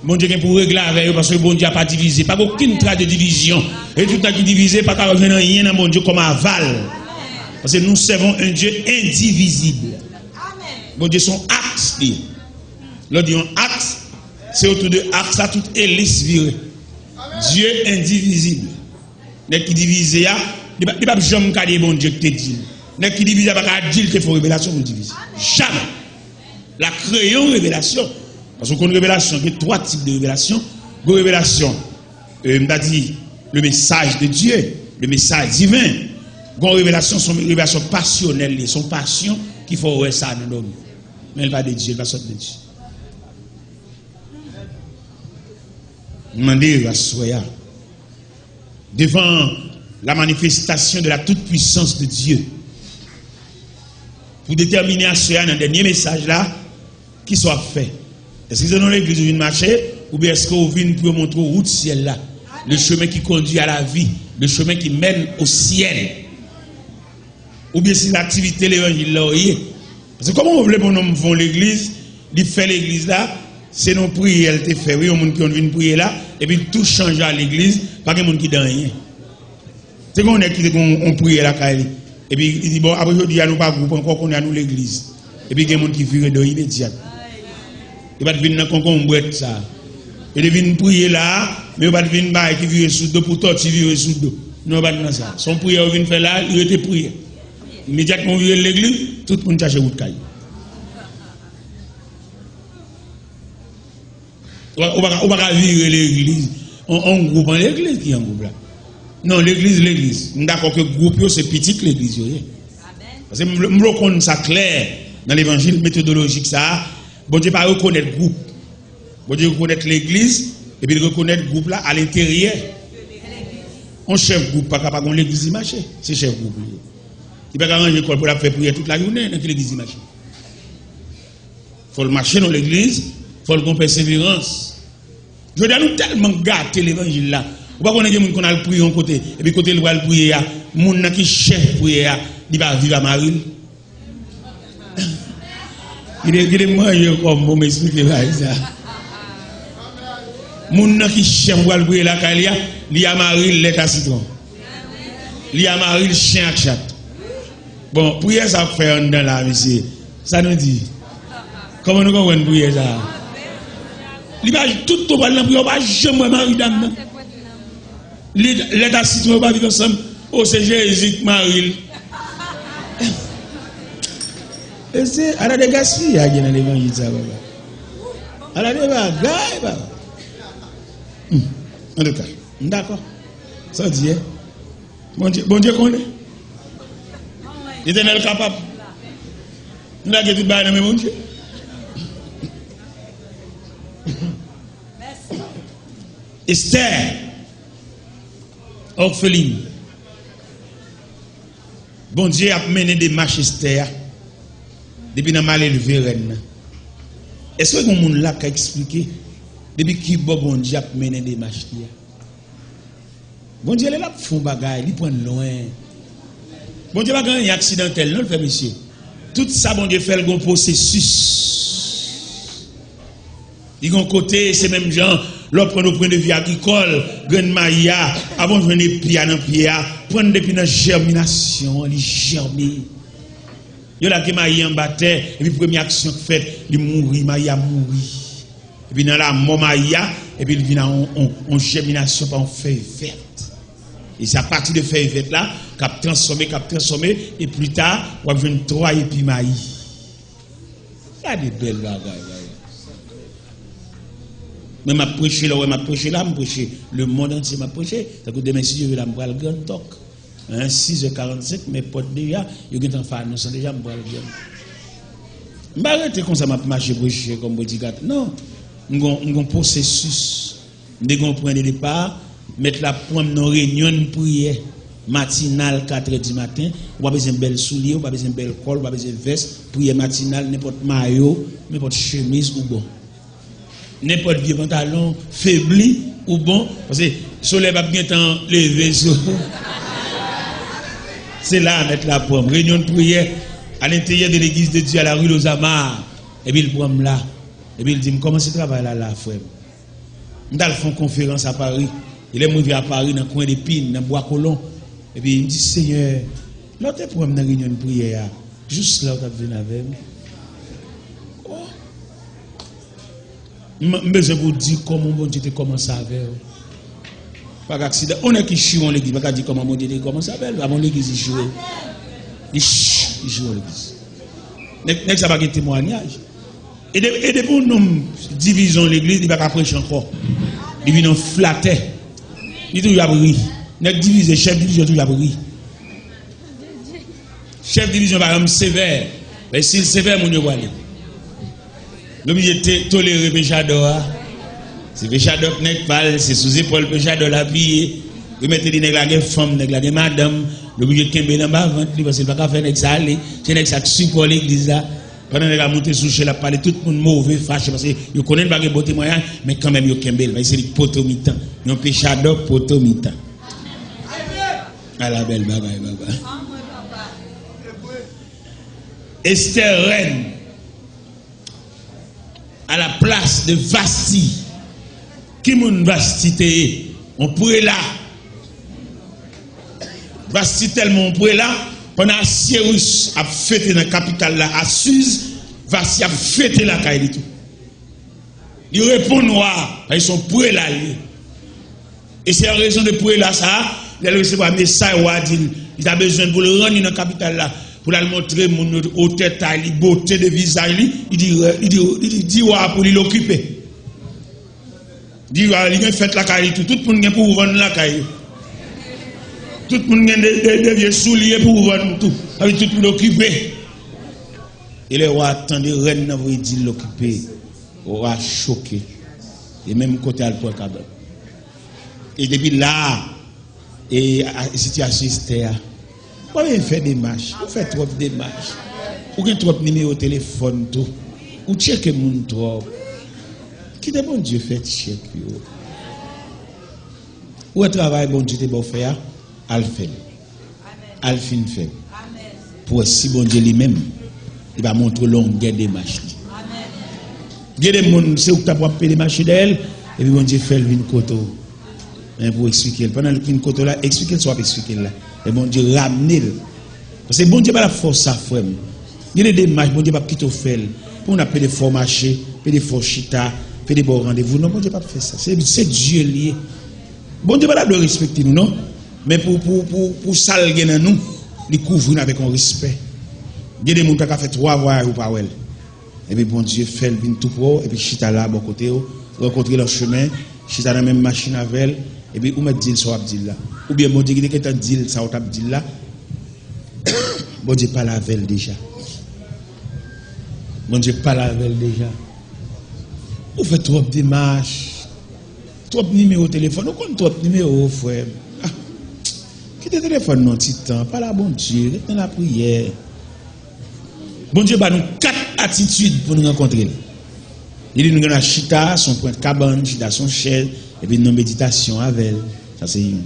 S1: bon Dieu, pour régler avec eux, parce que bon Dieu n'a pas divisé. Pas aucune trace de division. Et tout le monde qui divisé, pas qu'à revenir rien dans bon Dieu comme aval. Parce que nous servons un Dieu indivisible. Bon Dieu, son axe. Là, dit un axe, c'est autour de axe, ça toute hélice virée. Dieu indivisible. N'est qui divise, il n'y a pas de jamais qu'à dire bon Dieu qui te dit. N'est qui divise, il n'y a pas qu'à dire qu'il faut révélation pour diviser. Jamais. La création révélation. Parce qu'on a une révélation, il y a trois types de révélations. Une révélation, on a dit le message de Dieu, le message divin. Une révélation, sont une révélation passionnelle, son passion qu'il faut voir ça dans l'homme. Mais elle va de Dieu, elle va sortir de Dieu. Demandez à Soya, devant la manifestation de la toute-puissance de Dieu, pour déterminer à Soya dans le dernier message là, qui soit fait. Est-ce que c'est dans l'église où vous venez marcher, ou bien est-ce que vous venez pour montrer la route ciel là, le chemin qui conduit à la vie, le chemin qui mène au ciel, ou bien c'est l'activité l'évangile là. Parce que comment vous voulez que mon homme font l'église, il fait l'église là, c'est nos prières, elle te fait, oui, on monde qui vient prier là, et puis tout change à l'église, pas de monde qui dans rien. C'est qu'on est qui on prie là, et puis il dit, bon, après aujourd'hui, il n'y a pas de groupe encore qu'on est à nous l'église. Et puis il y a des gens qui vivent dans l'immédiat. Il va venir dans le boîte ça. Il vient prier là, mais il va venir qui vit sous dos pour toi, tu vis sous dos. Non, pas dans ça. Son prière vient faire là, il était prié. Immédiatement, il vient l'église, tout le monde cherche où de caille. On va pas vivre l'église. On groupe en l'église qui est en groupe là. Non, l'église. D'accord que le groupe, c'est petit l'église. Parce que je reconnais ça clair dans l'évangile méthodologique. Ça, bon Dieu pas reconnaître le groupe. Bon Dieu reconnaître l'église et puis reconnaître le groupe là à l'intérieur. On chef groupe, pas capable de l'église marcher. C'est chef groupe. Il ne peut pas arranger l'école pour la faire prier toute la journée dans l'église marcher. Il faut le marcher dans l'église, il faut le persévérance. Je dis à nous tellement gâter l'évangile là. Ou pas qu'on ait des gens qui ont le prier en côté, et puis côté le prier, les gens qui chef prier, il va vivre à Marie. Il est mangé comme pour m'expliquer ça. Les gens qui chef prier la calia, il a Marie le lait à citron. Il a Marie le chien à chat. Bon, prier ça fait dans la monsieur. Ça nous dit. Comment nous comprenons prier ça? Il va tout au bas de la prière, pas jamais Marie dame. L'état citron va vivre ensemble. Oh, c'est Jésus, Marie. Et c'est à la dégaspille, à l'évangile, ça va. À la dégaspille, en tout cas, d'accord. Ça dit, bon Dieu connaît. L'éternel capable. Nous avons tout bail dans mon Dieu. Esther, orpheline. Bon Dieu a mené des marches Esther depuis dans mal élevé reine. Est-ce que mon monde là qui a expliqué depuis qui bon Dieu a mené des marches là? Bon Dieu là font bagaille, il prend loin. Bon Dieu pas gagner accidentel non le fait monsieur. Tout ça bon Dieu fait le bon processus. Il un côté c'est même gens l'autre prend au point de vue agricole, grain maïa, avant de venir pied dans pied, prendre depuis dans germination, il germe. Il y a qui maïa en bataille, et puis première action faite, il mourit, maïa mourit. Et puis dans la mort maïa, et puis il vient en germination par une feuille verte. Et c'est à partir de feuille verte là, qu'a transformé, et plus tard, on va venir 3 épis maïs. Il y a des belles bagailles. Mais m'a prêché là, m'a prêché le monde entier m'a prêché. Ça coûte demain si Dieu veut la me le grand talk. 6h45 mes potes déjà, ils ont fait nous déjà me le grand. Je arrêter comme ça m'a marché prêcher comme bodyguard. Non, un processus. Nous avons point de départ, mettre la pomme dans réunion de prière matinale 4h du matin, ou pas besoin de belles souliers, ou pas besoin de belles cols, ou pas besoin de veste, prière matinale n'importe maillot, n'importe chemise ou bon. N'importe vieux pantalon faibli ou bon, parce que le soleil va bien temps lever. C'est là à mettre la pomme. Réunion de prière à l'intérieur de l'église de Dieu à la rue Lozamar. Et puis il prend là. Et puis il dit, comment c'est travail là, frère? Nous allons faire une conférence à Paris. Il est arrivé à Paris, dans le coin d'Épine, dans le bois colon. Et puis il me dit, Seigneur, là tu es pour dans la réunion de prière. Juste là, tu as venu avec moi. Mais je vous dis comment mon Dieu commence à faire. Pas d'accident. On est qui chie en l'église. Pas dire comment mon Dieu commence à faire. Avant l'église, il joue. Il joue en l'église. N'est-ce pas un témoignage? Et depuis nous divisons l'église, il ne va pas prêcher encore. Il vient flatter. Il dit, il a pris. N'est-ce divisé, chef de division, il a pris. Chef de division, par exemple, sévère. Mais s'il sévère, mon Dieu va aller. Nous avons toléré le péchador. C'est péchador qui n'est pas, c'est sous épaule péchador la vie. Vous mettez des nègres la femme, nègres la madame. Le milieu de Kembe dans ma vente, parce qu'il ne va pas faire ça aller. C'est nègres qui support l'église là. Pendant que la montée sous chez la parler, tout le monde mauvais, fâché, parce que vous connaissez pas de bon témoignage, mais quand même, vous Kembe, c'est le potomitan. Vous péchador potomitan. À la belle bagaille, baba. Esther reine. à la place de Vasti. Qui mon Vasti on pourrait là. Vasti tellement on pourrait là. Pendant Cyrus a fêté dans la capitale là, à Suse, Vasti a fêté la caille tout. Il répond noir, ils sont pourrés là. Et c'est en raison de pourrés là, ça, il a reçu un message, il a besoin de le rendre dans la capitale là, pour lui montrer mon hauteur, taille, beauté de visage, il dit, pour l'occuper. Il dit, il a fait la caille tout, le monde est pour vendre la caille. Tout le monde a des vieux souliers pour vendre tout, avec tout le monde occupé. Et le roi attendait, reine n'a pas dit l'occuper. On va choqué. Et même côté al point cabane. Et depuis là, et la situation est vous faites des marches, vous faites trop de démarches. Vous avez trop de numéros de téléphone, tout. Vous checkez mon trop. Qui de bon Dieu fait check yo? Où est travail bon Dieu te bon faire? Al fait. Al fin fait. Pour si bon Dieu lui-même, il va montrer longueur des marches. Il y a des gens qui sont payer des marchés d'elle, et puis on dit fait une côte. Pour expliquer. Pendant une côte là, expliquer soit expliquer là. Et bon Dieu ramener. Parce que bon Dieu pas la force à faire. Il y a des démarches, bon Dieu pas quitter faire. Pour on a des faux marchés, des faux chita, des bons rendez-vous. Non, bon Dieu pas faire ça. C'est Dieu lié. Bon Dieu pas le respecter nous, non? Mais pour salguer dans nous, les couvrir avec un respect. Il y a des gens qui ont fait 3 voyages ou pas. Et puis bon Dieu fait le tout pour et puis chita là bon côté rencontrer leur chemin chita dans la même machine avec elle et puis ou mettre deal sur Abdil là ou bien bon Dieu qui est un deal ça ou Abdil là bon Dieu parle avec elle déjà bon Dieu parle avec elle déjà ou fait trop de démarches trop de numéros de téléphone ou compte trop de numéros frère qui te téléphone non petit temps parle à bon Dieu dans la prière. Bon Dieu, nous 4 attitudes pour nous rencontrer. Il dit nous avons chita, son point de cabane, chita son chaise, et puis nous méditation avec elle. Ça c'est une.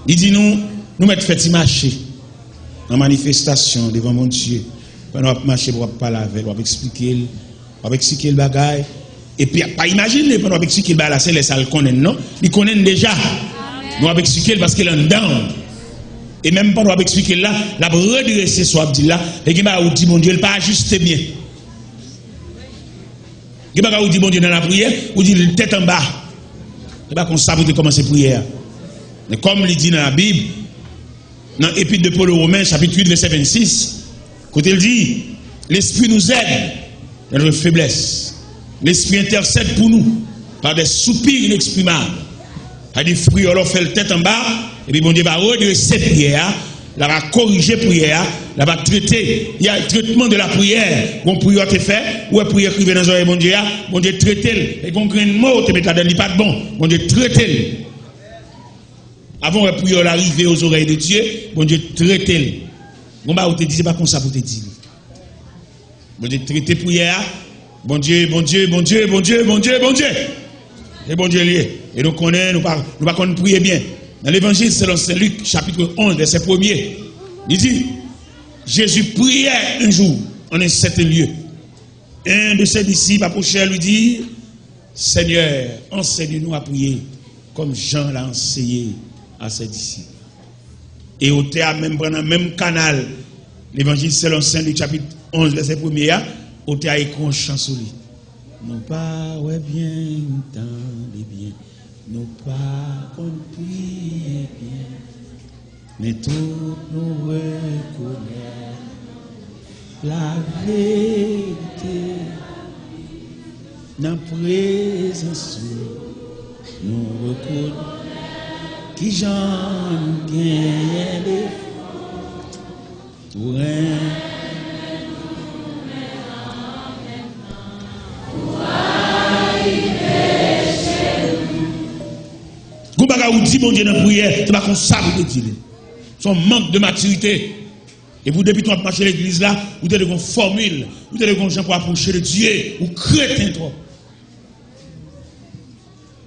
S1: Il dit nous mettons fait marcher en manifestation devant mon Dieu. Nous allons marcher pour parler avec elle, pour expliquer le bagage. Et puis, pas imaginer, pour expliquer le bagage, c'est les salles qu'on non? Ils connaissent déjà. Nous allons expliquer parce qu'elle est en dedans. Et même pendant qu'on expliquer là, la redresser sur Abdillah, et qui m'a dit mon Dieu, il pas ajusté bien. Qui m'a dit mon Dieu dans la prière, ou dit tête en bas. Et pas qu'on savait commencer la prière. Mais comme il dit dans la Bible, dans l'Épître de Paul aux Romains, chapitre 8, verset 26, quand il dit, l'Esprit nous aide dans notre faiblesse. L'Esprit intercède pour nous par des soupirs inexprimables. A dit, frère, on fait le tête en bas. Et puis bon Dieu va redresser la prière, la va corriger la prière, la va traiter. Il y a le traitement de la prière. Bon prière te fait, ou la prière qui vient dans l'oreille bon Dieu traite. Et qu'on crée une mot, te met là-dedans, il pas de bon. Bon Dieu traite. Avant la prière l'arrivée aux oreilles de Dieu, bon Dieu traite. Bon bah, on te dit, c'est pas comme ça pour te dire. Bon Dieu traite prière. Bon Dieu. Et bon Dieu lié. Et nous connaissons, nous pas prier bien. Dans l'évangile selon Saint Luc, chapitre 11, verset 1er, il dit, Jésus priait un jour en un certain lieu. Un de ses disciples approchait lui dit, Seigneur, enseigne-nous à prier, comme Jean l'a enseigné à ses disciples. Et au théâtre, même pendant le même canal, l'évangile selon Saint Luc, chapitre 11, verset 1er, au théâtre écrit un chant sur lui. Non pas, ouais bien, entendez bien. Nous pas compris bien, mais tout nous reconnaît la vérité. Dans la présence, nous reconnaissons qui j'en gagne des tout Ou dit bon Dieu dans la prière, c'est pas comme ça vous dire. Son manque de maturité. Et vous, depuis qu'on a marché l'église là, vous avez une formule, vous avez des gens pour approcher de Dieu, ou crétin trop.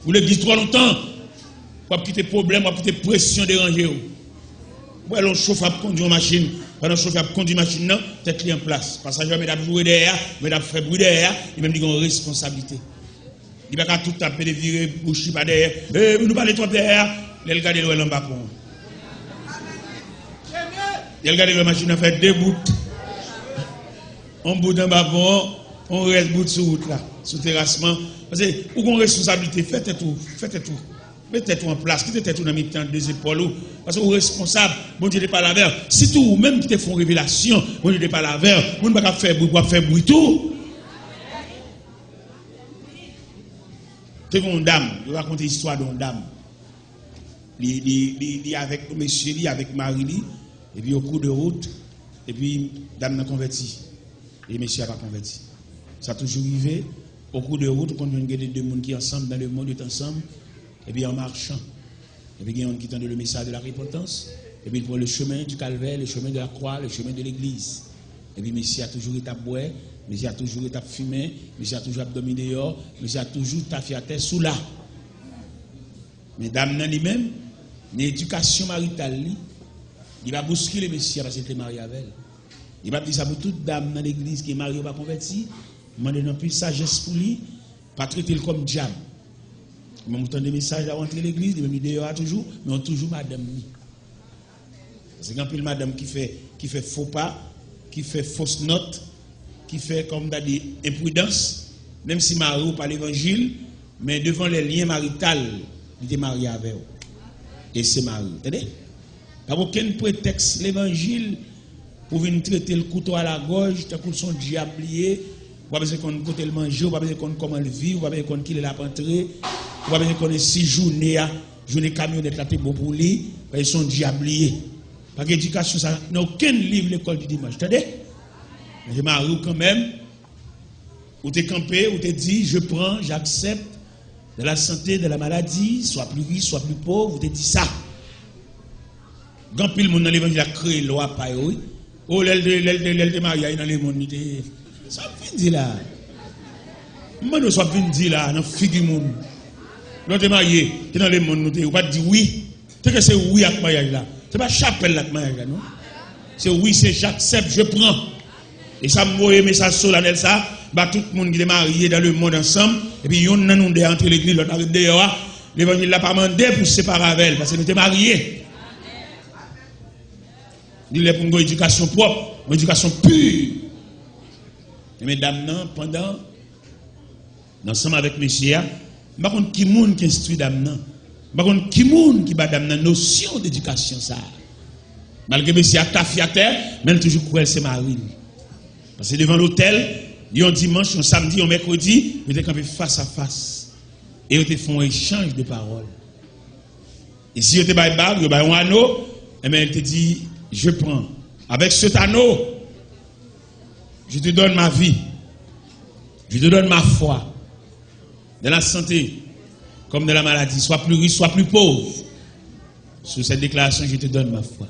S1: Vous l'église trop longtemps, pour quitter problème, pour quitter pression déranger. Vous allez chauffer pour conduire une machine, Pendant que le chauffeur conduit la machine, tête en place. Passager, mais d'abord jouer derrière, mais d'abord faire bruit derrière, et même, il a une responsabilité. Il va pas tout taper, de virer, boucher pas derrière. Nous parlons trop derrière, il regarde le bas pour. Il regarde la machine, fait deux bouts. On bout d'un bas pour, on reste bout sur route là, sous terrassement. Parce que, ou qu'on responsabilité, faites tout. Mettez-vous en place, quittez-vous dans le des épaules. Parce que vous êtes responsable, bon Dieu n'est pas la verre. Si tout, même qui te font révélation, bon Dieu n'est pas la verre, vous ne pouvez pas faire bruit tout. C'est une dame, je vais raconter l'histoire d'une dame. Il avec monsieur, il avec Marie, et puis au cours de route, et puis dame n'a converti. Et monsieur n'a pas converti. Ça a toujours arrivé, au cours de route, quand on a deux personnes qui sont ensemble dans le monde, ils sont ensemble. Et puis en marchant, et puis il y a un qui tend le message de la repentance, et puis il prend le chemin du calvaire, le chemin de la croix, le chemin de l'église. Et puis monsieur a toujours été à boire, monsieur a toujours été à fumer, monsieur a toujours dormi dehors, monsieur a toujours été à terre sous là. Mais dame nan lui-même, l'éducation maritale, il va bousculer monsieur parce qu'il était marié avec elle. Il va dire ça pour toute dame dans l'église qui est mariée ou pas convertie, demander non plus sagesse pour lui, pas traiter le comme diable. Je me des messages à rentrer l'église, je me dis toujours, mais on toujours madame. C'est quand il madame qui fait faux pas, qui fait fausse note, qui fait comme des imprudence, même si marié par l'évangile, mais devant les liens maritaux, il est marié avec eux. Et c'est marié. Entendez? Pas aucun prétexte l'évangile pour venir traiter le couteau à la gorge, tant qu'on son diablier, ou pas besoin qu'on côté le manger, ou pas besoin qu'on comment le vivre, ou pas besoin qu'on qu'il est là pour entrer. Vous avez connu 6 journées, journée camionnette là, c'est bon pour lui, ils sont diabliers. Parce que l'éducation, ça n'a aucun livre l'école du dimanche. Attendez? Je m'arrive quand même, où tu es campé, où tu es dit, je prends, j'accepte de la santé, de la maladie, soit plus riche, soit plus pauvre, vous te dit ça. Quand pile monde dans l'évangile a créé loi, pas oui. Oh, l'aile de mariage dans les mondes, ça vient dire là. Moi, nous sommes venus dire là, dans figure monde. L'autre marié, qui dans les mondes, nous pas dire oui. C'est que c'est oui avec mariage là. C'est pas chapelle avec mariage là, non? C'est oui, c'est j'accepte, je prends. Et ça me voit message solennel ça, bah tout le monde qui est marié dans le monde ensemble, et puis yon nan nous entre l'église, l'autre arrive dehors, l'évangile l'a pas demandé pour se séparer avec elle, parce que nous sommes mariés. Il est pour une éducation propre, une éducation pure. Et mesdames, pendant, ensemble avec messieurs, par contre, qui monde qui instruit dame, par contre, qui monde qui bat dame notion d'éducation ça. Malgré messieurs à terre, mais toujours croire c'est Marie. Parce que devant l'hôtel, il y a un dimanche, un samedi, un mercredi, ils étaient campés face à face. Et ils font un échange de paroles. Et si ils étaient bail bague, ils un anneau, et bien elle te dit, je prends. Avec cet anneau, je te donne ma vie. Je te donne ma foi. De la santé, comme de la maladie. Soit plus riche, soit plus pauvre. Sur cette déclaration, je te donne ma foi.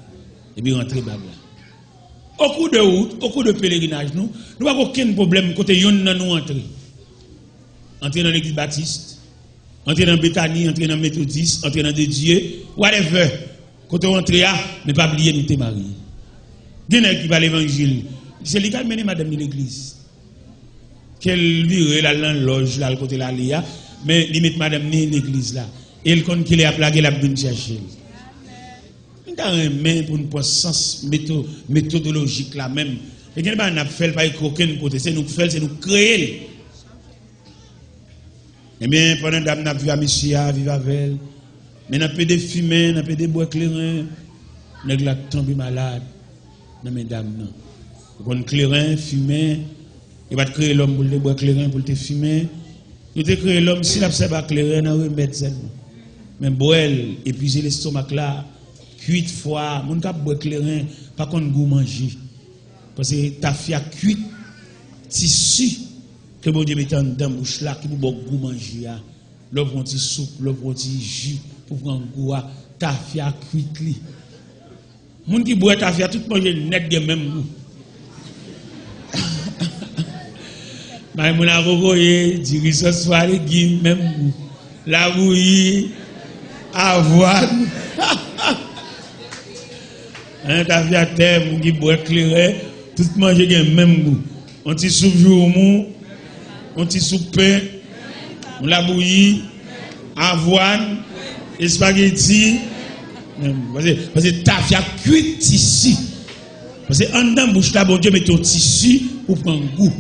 S1: Et puis rentrer bague là. Au cours de route, au cours de pèlerinage, nous n'avons aucun problème côté yon nan nous entrer. Entrer dans l'église baptiste, entrer dans Bethanie, entrer dans Méthodiste, entrer dans Dieu, whatever. Côté entrer là, mais pas oublier nous te marier. Gen qui va l'évangile. C'est légal mener madame de l'église. Qu'elle vire là dans loge là côté là Léa, mais limite madame ni l'église là. Et elle connaît qu'il est à plaguer la bonne chercher. Nous avons un main pour une sens méthodologique là même. Et nous n'avons fait pas aucun côté. C'est nous faire, c'est nous créer. Eh bien, pendant que nous avons vu à monsieur, vivre avec elle, mais nous avons peu de fumée, nous avons peu de bois clairin, nous avons tombé malade. Non, mesdames, nous avons clairin, fumée, il va créer l'homme pour le bois clairin, pour le fumer. Il va créer l'homme, s'il a fait pas clairin, nous remettre ça. Mais boire, épuiser l'estomac là. 8 fois, mon cap bois clairin, pas qu'on goût manger. Parce que ta fille a cuit tissu que mon Dieu mette dans la bouche là, qui vous goût manger. L'autre prend soupe, l'autre prend jus pour prendre goût. Ta fille a cuit li. Mon qui boit ta fille a tout manger net de même goût. Mais mon avocat, dit ce soir, il même goût. La bouillie, avoine. Hein, ta vie à terre, mon qui boit éclairé, tout manger gain même goût. On t'y soupe jour mou, on t'y soupe pain, on la bouillie, avoine, spaghetti. Parce que ta vie a cuit ici. Parce que en dedans bouche là, bon Dieu met ton tissu pour prendre goût.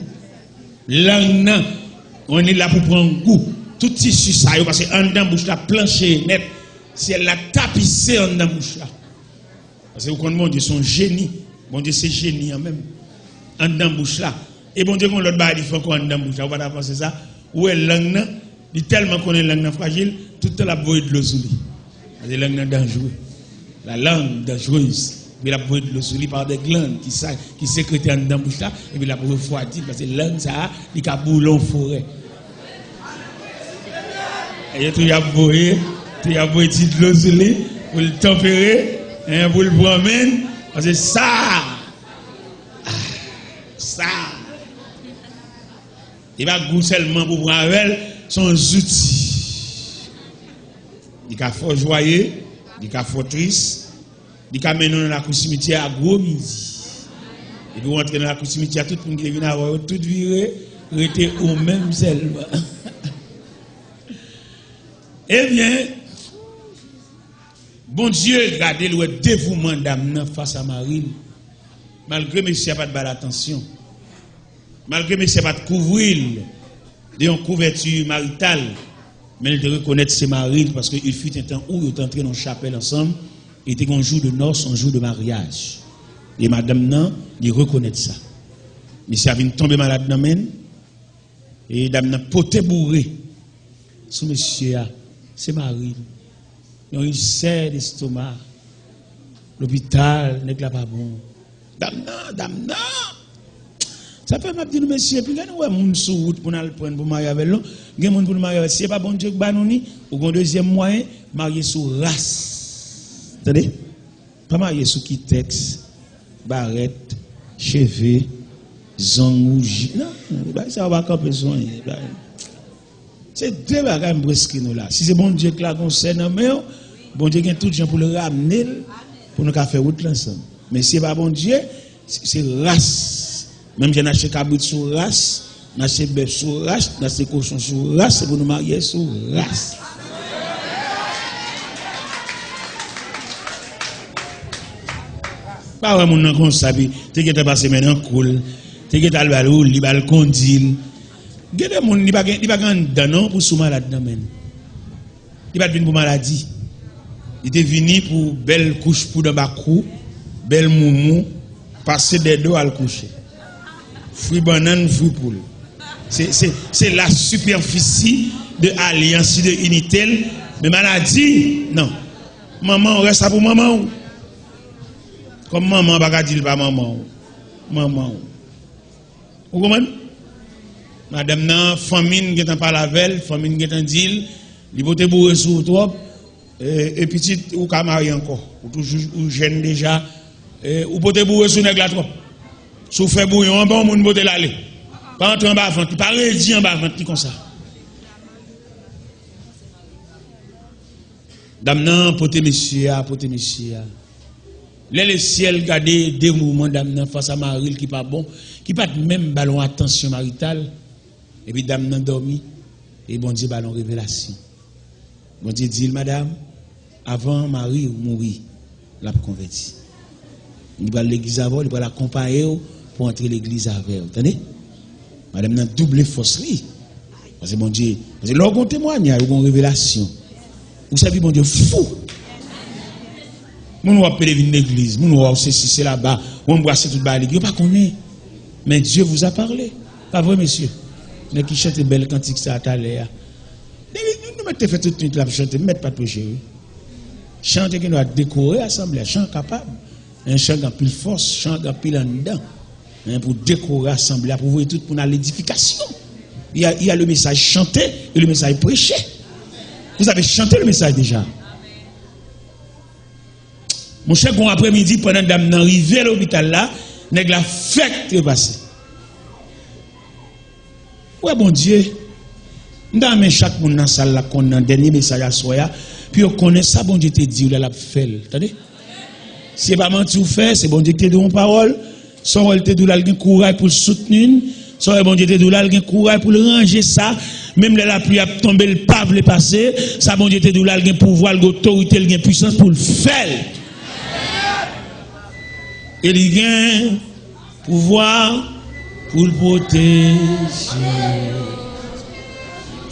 S1: Là, on est là pour prendre goût. Tout tissu ça, parce que en dedans bouche là, plancher net, si elle l'a tapissé en dedans bouche là. Parce que vous connaissez, mon Dieu, son génie. Mon Dieu, c'est génie en même. En dedans bouche là. Et bon Dieu, quand l'autre bas, il faut qu'on en dedans bouche là. Vous ne pouvez pas penser ça. Où est la langue? Il tellement qu'on est langue fragile, toute la bouille de l'eau sous lui. C'est la langue dangereuse. La langue dangereuse. Mais la bouille de l'eau sous lui par des glandes qui sécrètent en dedans bouche là. Et puis la bouille refroidie parce que la langue, ça, il y a boulon forêt. Et tout y a bouillé, de l'eau sous lui pour le tempérer. Pour le promène, parce que ça, il va goûter seulement pour prendre avec son outils. Il va faire joyeux, il va faire triste, il va mener dans la cour cimetière à gros midi. Et puis rentrer dans la cour cimetière, tout le monde qui vient avoir tout viré, rester au même seulement. Eh bien, bon Dieu, regardez le dévouement d'Amna face à Marie. Malgré monsieur n'a pas de balle attention. Malgré monsieur n'a pas de couvrir d'une couverture maritale. Mais il de reconnaître ses maris parce qu'il fut un temps où ils étaient entrés dans la chapelle ensemble. Et c'était un jour de noces, un jour de mariage. Et madame nan, il reconnaît ça. Monsieur a venu tomber malade dans men. Et dame nan poté bourré. Sous monsieur, c'est Marie. Ils ont une serre d'estomac. L'hôpital n'est pas bon. Dame nan. Ça fait m'a dire monsieur, puis nous avons moun sous route pour nous prendre pour marier avec nous. Il y a moun pour marier avec, c'est pas bon Dieu que ba nous ni, ou un deuxième moyen, marier sous race. Attendez? Pas marier sous qui texte, barrette, cheveux, zangouji. Non, ça va pas besoin. C'est deux bagages presque nous là. Si c'est bon Dieu que la concerne, bon Dieu a tout gens pour le ramener pour nous faire route ensemble. Mais si c'est pas bon Dieu, c'est race. Même j'ai acheté cabrit sur race, j'ai acheté bœuf sur race, j'ai acheté cochon sur race, c'est pour nous marier sur race. Pas vraiment mon comme ça, tu es passé maintenant cool, tu es allé à l'eau, il va le conduire. Il y a des gens qui ne sont pas dedans pour sous malade. Il ne va pas venir pour maladie. Il est venu pour belle couche pour de bacou, belle moumou, passer des dos à le coucher. Fruit banane, fruit poule. C'est la superficie de alliance, de unité. Mais maladie, non. Maman, on reste pour maman. Comme maman, on ne va pas dire pas maman. Maman. Vous comprenez? Madame, nan, famine qui est pas la veille, famine qui est en deal, il faut te bourrer sur toi, et petit, ou qu'à marier encore, ou toujours, ou jeune déjà, ou pour te bourrer sur nègre la trop. Si vous faites bouillon, en bas, on peut l'aller. Pas entrer en bas avant, pas réduire en bas avant, comme ça. Dame, nan, pote monsieur. Là, le ciel garde des mouvements d'âme face à Marie qui pas bon, qui pas même ballon attention maritale. Et puis dame nan dormi et bon Dieu ballon révélation. Bon Dieu dit madame, avant Marie mourir, l'a converti. Il va l'église avant, il va l'accompagner pour entrer l'église avec. Vous entendez? Madame nan double forcerie. Parce que bon Dieu, parce que lorsqu'on témoigne, il y a une révélation. Vous savez bon Dieu fou. Mon va appeler une église, mon va c'est là-bas, on embrasse toute balle, il pas connaît. Mais Dieu vous a parlé. Pas vrai monsieur? Mais qui chante belle cantique ça à l'air. Nous mettez fait toute nuit là pour chanter, mettez pas de péché. Chanter qui doit décorer l'assemblée, chant capable. Un chant en pile force, chant en pile en dedans. Pour décorer l'assemblée, pour voir tout pour l'édification. Il y a le message chanté et le message prêché. Vous avez chanté le message déjà. Mon cher, bon après-midi, pendant dame n'arrive à l'hôpital là, nèg la fête est passé. Ouais, bon Dieu, dans chaque monde dans la salle là, qu'on a un dernier message à soi, puis on connaît ça, bon Dieu te dit, là, la fait. Attendez? c'est pas mentir ou faire, c'est bon Dieu qui te donne parole. Soit elle te donne le courage pour le soutenir, soit bon Dieu te donne le courage pour le ranger ça. Même la pluie a tombé, le pape le passé, ça bon Dieu te donne le pouvoir, l'autorité, la puissance pour le faire. Et il y a pouvoir pour le protéger.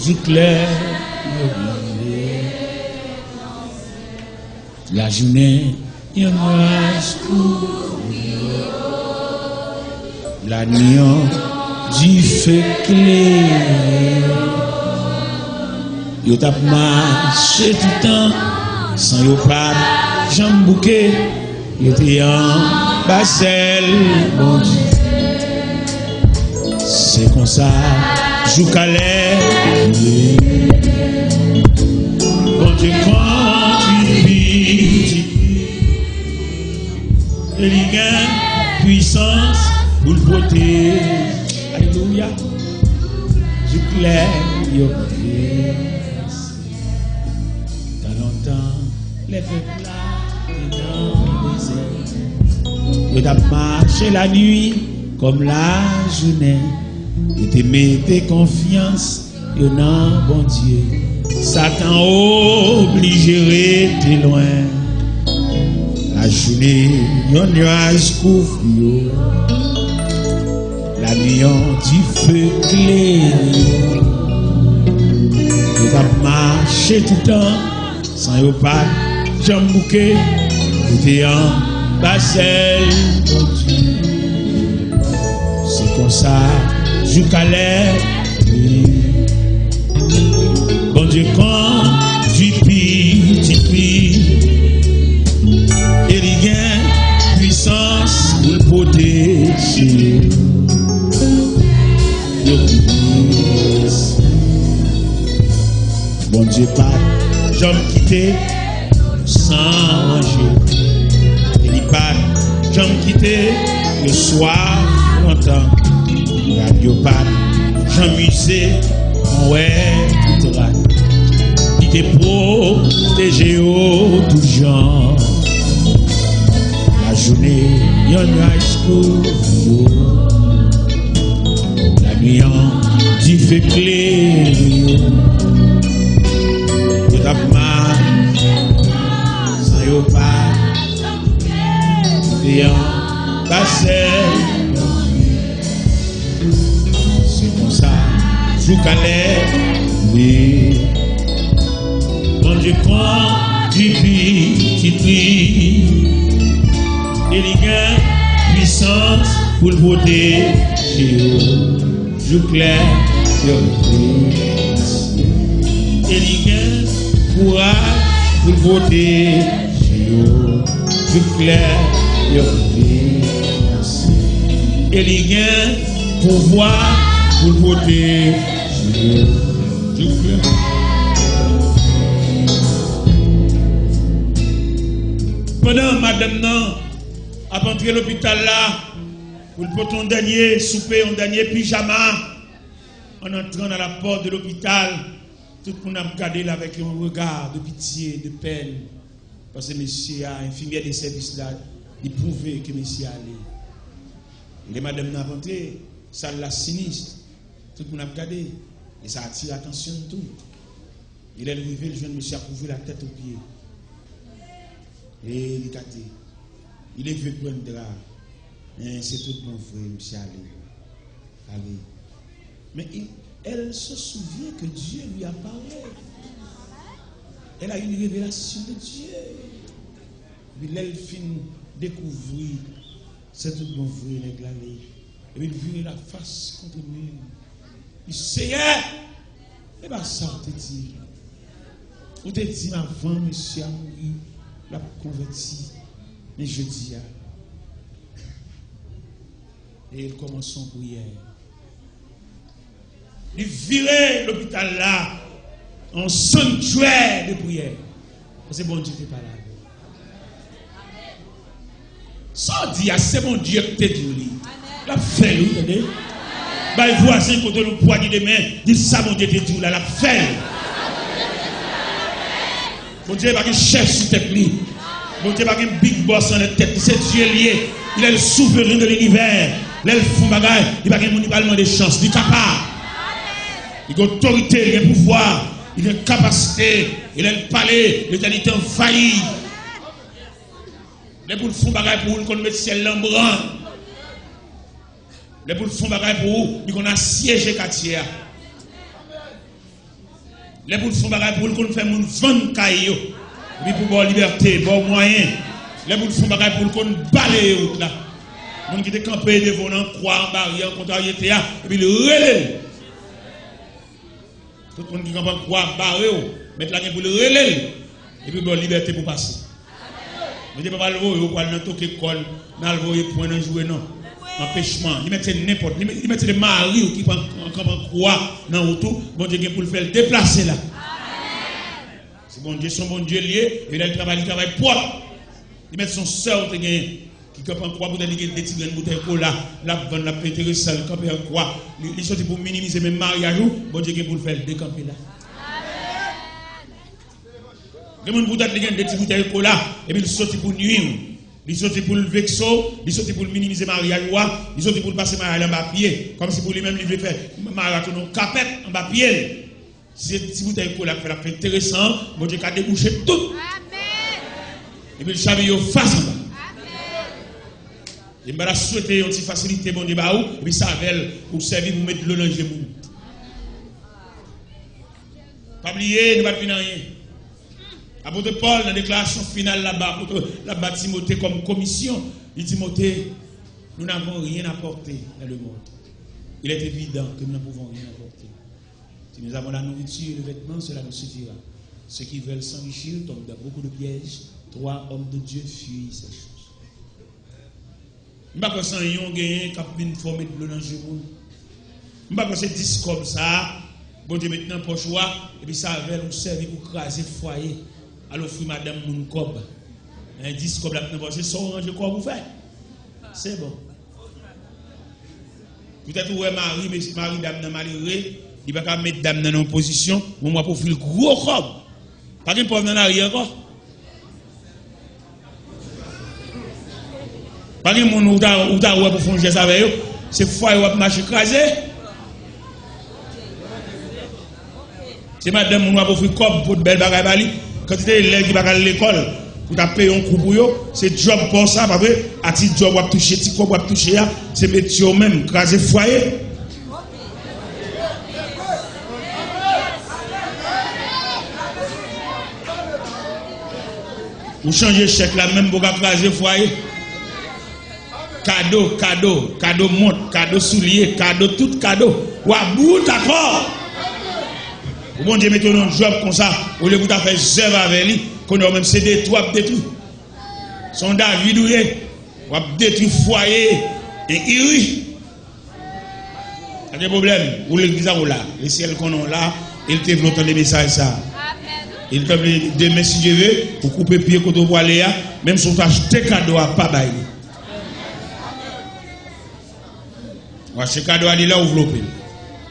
S1: Du clair, la journée, il y a la nuit, du feu clair. Il t'a marché tout le temps, sans yo pas, jambes bouquet, il était en Basel, bon Dieu. C'est comme ça, joue calais. Bon Dieu, quand tu vis, il y a puissance pour le protéger. Alléluia. Joue clair, yo. Dans longtemps, les peuples là, dans le désert. Il a marché la nuit comme la journée. Et te mettez confiance, et non, bon Dieu. Satan obligé de rester loin. La journée, yon nuage couvre. La nuit, du feu clair. Tu vas marcher tout le temps, sans yon pas, jambes bouquet. Tu es en Basel, bon Dieu. C'est comme ça. Jusqu'à l'air, bon Dieu, quand tu pries, et il y a puissance pour le protéger. Bon Dieu, pas jamais quitter sans manger. Et il pas jamais quitter le soir longtemps. Radio pas, Jean Musée, ouais, tout rate. Il te protégé au tout genre. La journée, y'en a jusqu'au la nuit, tu fais clair. Tu t'as mal, sans y'en pas. Tu en passé. Jusqu'à l'air, bon Dieu, quand tu pries, et il y a puissance pour le protéger. Je clair, et il y a courage pour le protéger. Je clair, et il y a pouvoir pour le protéger. Pendant madame non a entré l'hôpital là pour le poton dernier souper, un dernier pyjama, en entrant dans la porte de l'hôpital, tout le monde a regardé là avec un regard de pitié, de peine, parce que monsieur a infirmière des services là, il prouvait que monsieur allait. Et madame n'a pas entré, ça la sinistre. Tout le monde a regardé et ça attire l'attention de tout. Il est arrivé, le jeune monsieur a couvert la tête aux pieds. Et il est gâté. Il est vu prendre de là. C'est tout bon frère, monsieur allez. Mais elle se souvient que Dieu lui a parlé. Elle a eu une révélation de Dieu. Puis elle finit découvrir c'est tout bon frère, il est et puis il la face contre lui. Il sait, et bien ça, on te dit. On te dit, avant, monsieur a mouru, l'a converti. Mais je dis, et il commence son prière. Il virait l'hôpital là, en sanctuaire de prière. C'est bon Dieu qui n'est pas là. Sans dire, c'est mon Dieu qui t'a dit. La fait, vous entendez? Bah, il voisin contre le poignet de main, dit ça, mon Dieu te dit, la fait. Mon Dieu, il va que chef sur tes plis. Bon Dieu pas un big boss en tête, c'est Dieu lié. Il est le souverain de l'univers. Il font bagaille, il pas un de chance, il est capable. Il a autorité, il a pouvoir, il a capacité, il a le palais, l'éternité envahie. Les boules font bagaille pour qu'on mette ciel l'embran. Les boules font bagaille pour qu'on assiège quartier. Les boules font bagaille pour qu'on fait mon vendre caillou. Puis pour avoir liberté, bon moyen. Les boules font bagaille pour qu'on balaye route là. Mon qui était campé devant un croix en barrière contrariété et puis le relais. Tout le monde qui campe en croix barré mettre la pour le relais et puis bon liberté pour passer. Mais pas le voir pour aller dans toute école, dans le voir point dans jouer non. Empêchement, il mettait n'importe, il mettait les maris qui camp en croix dans autour, bon Dieu pour le faire déplacer là. C'est bon Dieu, son bon Dieu lié, et là il travaille propre. Il met son sœur qui campe en croix pour donner des tigres de bouteille cola, la vendre, la péter ça, le camper en croix. Il sorti pour minimiser même mariage, bon Dieu pour le faire décamper là. Les gens qui ont des petites bouteilles de cola, et puis ils sortent pour nuire. Ils sortent pour le vexo, ils sortent pour le minimiser mariage, ils sortent pour le passer mariage en bas pied. Comme si pour lui-même, il veut faire marathon en capette en bas pied. Si ces petites bouteilles de cola fait intéressant, bon Dieu a débouché tout. Et puis le chavillot face en bas. Il m'a souhaité une petite facilité, bon Dieu, et puis ça avait pour servir pour mettre l'eau dans le genou. Pas oublier, ne pas finir rien. Apôtre Paul, dans la déclaration finale là-bas, Timothée comme commission, il dit Timothée, nous n'avons rien apporté dans le monde. Il est évident que nous ne pouvons rien apporter. Si nous avons la nourriture et le vêtement, cela nous suffira. Ceux qui veulent s'enrichir tombent dans beaucoup de pièges. 3 hommes de Dieu fuient ces choses. Je ne sais pas si on a gagné une forme de l'eau dans le genou. Je ne sais pas si c'est 10 comme ça. Bon Dieu maintenant pour choix. Et puis ça va nous servir pour craser le foyer. Alors, offrir madame mon cob. Un 10 comme la c'est son range quoi vous faites. C'est bon. Peut-être que Marie, mais si Marie dame dans malheureux, il va pas mettre dame dans une position, moi pour faire le gros cob. Pas qu'un pauvre dans l'arrière encore. Pas qu'un monde ou ta pour faire un geste avec eux, c'est foyer ou marcher écrasé. C'est madame mon pour faire cob pour de belles bagailles. Quand tu es élève qui va à l'école, pour tu payer un coup pour eux, c'est job pour ça, après, à petit job, ou toucher, petit coup, ou toucher, c'est métier même, craser foyer. Vous changez chèque là, même pour craser foyer. Cadeau montre, cadeau soulier, cadeau, tout cadeau. Ou à bout, d'accord. Bon Dieu, mettez un job comme ça, au lieu de faire zèbre avec lui, qu'on a même c'est détruit. Son David ou a détruit foyer et iri. Il y a des problèmes. Ou l'église là, le ciel qu'on a là, il développe les messages ça. Il te dit demain si je veux, pour couper pied quand on voit les même si on t'achète cadeau à pas bailler. On achète cadeau à là enveloppé.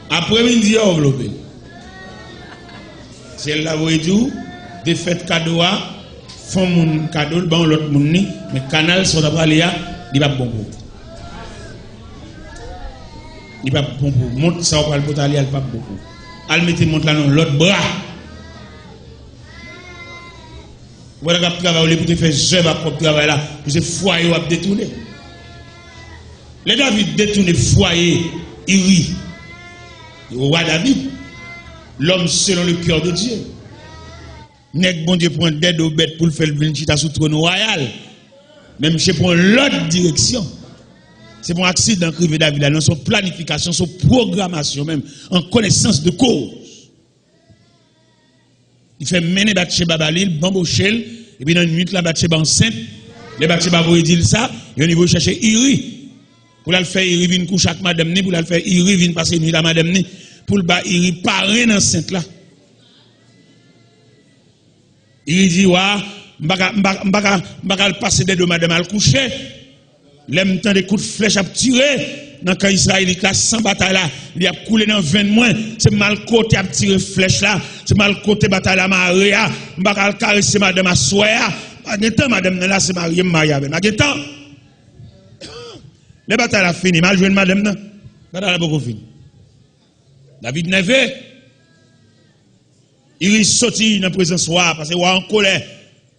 S1: Après midi enveloppé. C'est là où il dit, des fêtes cadeaux, font mon cadeau, bon l'autre moun ni, mais canal sur la baléa, il va bon pour. Il va bon pour. Monte ça au pour aller, il va bon pour. Al mettez monte là dans l'autre bras. Voilà qu'à travailler pour te faire jeune à propre travail là, pour ce foyer à détourner. Les David détourne foyer, il rit. Le roi David. L'homme selon le cœur de Dieu. N'est bon Dieu prend d'aide aux bêtes pour le faire venir sous trône royal. Même si pour l'autre direction. C'est pour un accident que David a dans son planification, son programmation même, en connaissance de cause. Il fait mener Bathsheba Balil, bambochel, et puis dans une minute, la Bathsheba enceinte, les Bathsheba vont dire ça, et on va chercher Iri. Pour la faire Iri, vient coucher avec madame ni, pour la faire Iri, vient passer une nuit à madame ni. Pour le bas, il paraît dans cette là. Il dit, m'baka passer des deux madame à coucher. L'aime temps des coups de flèche à tirer. Dans quand Israël est là, sans bataille là, il a coulé dans 20 mois. C'est mal côté à tirer flèche là. C'est mal côté bataille là, Maria. M'baka caresser madame à soya. Maintenant, madame, là, c'est marié avec. Maintenant, les batailles a fini. Mal joué, madame, là. Bataille a beaucoup fini. David Neve, il est sorti dans la présence roi parce que roi en colère.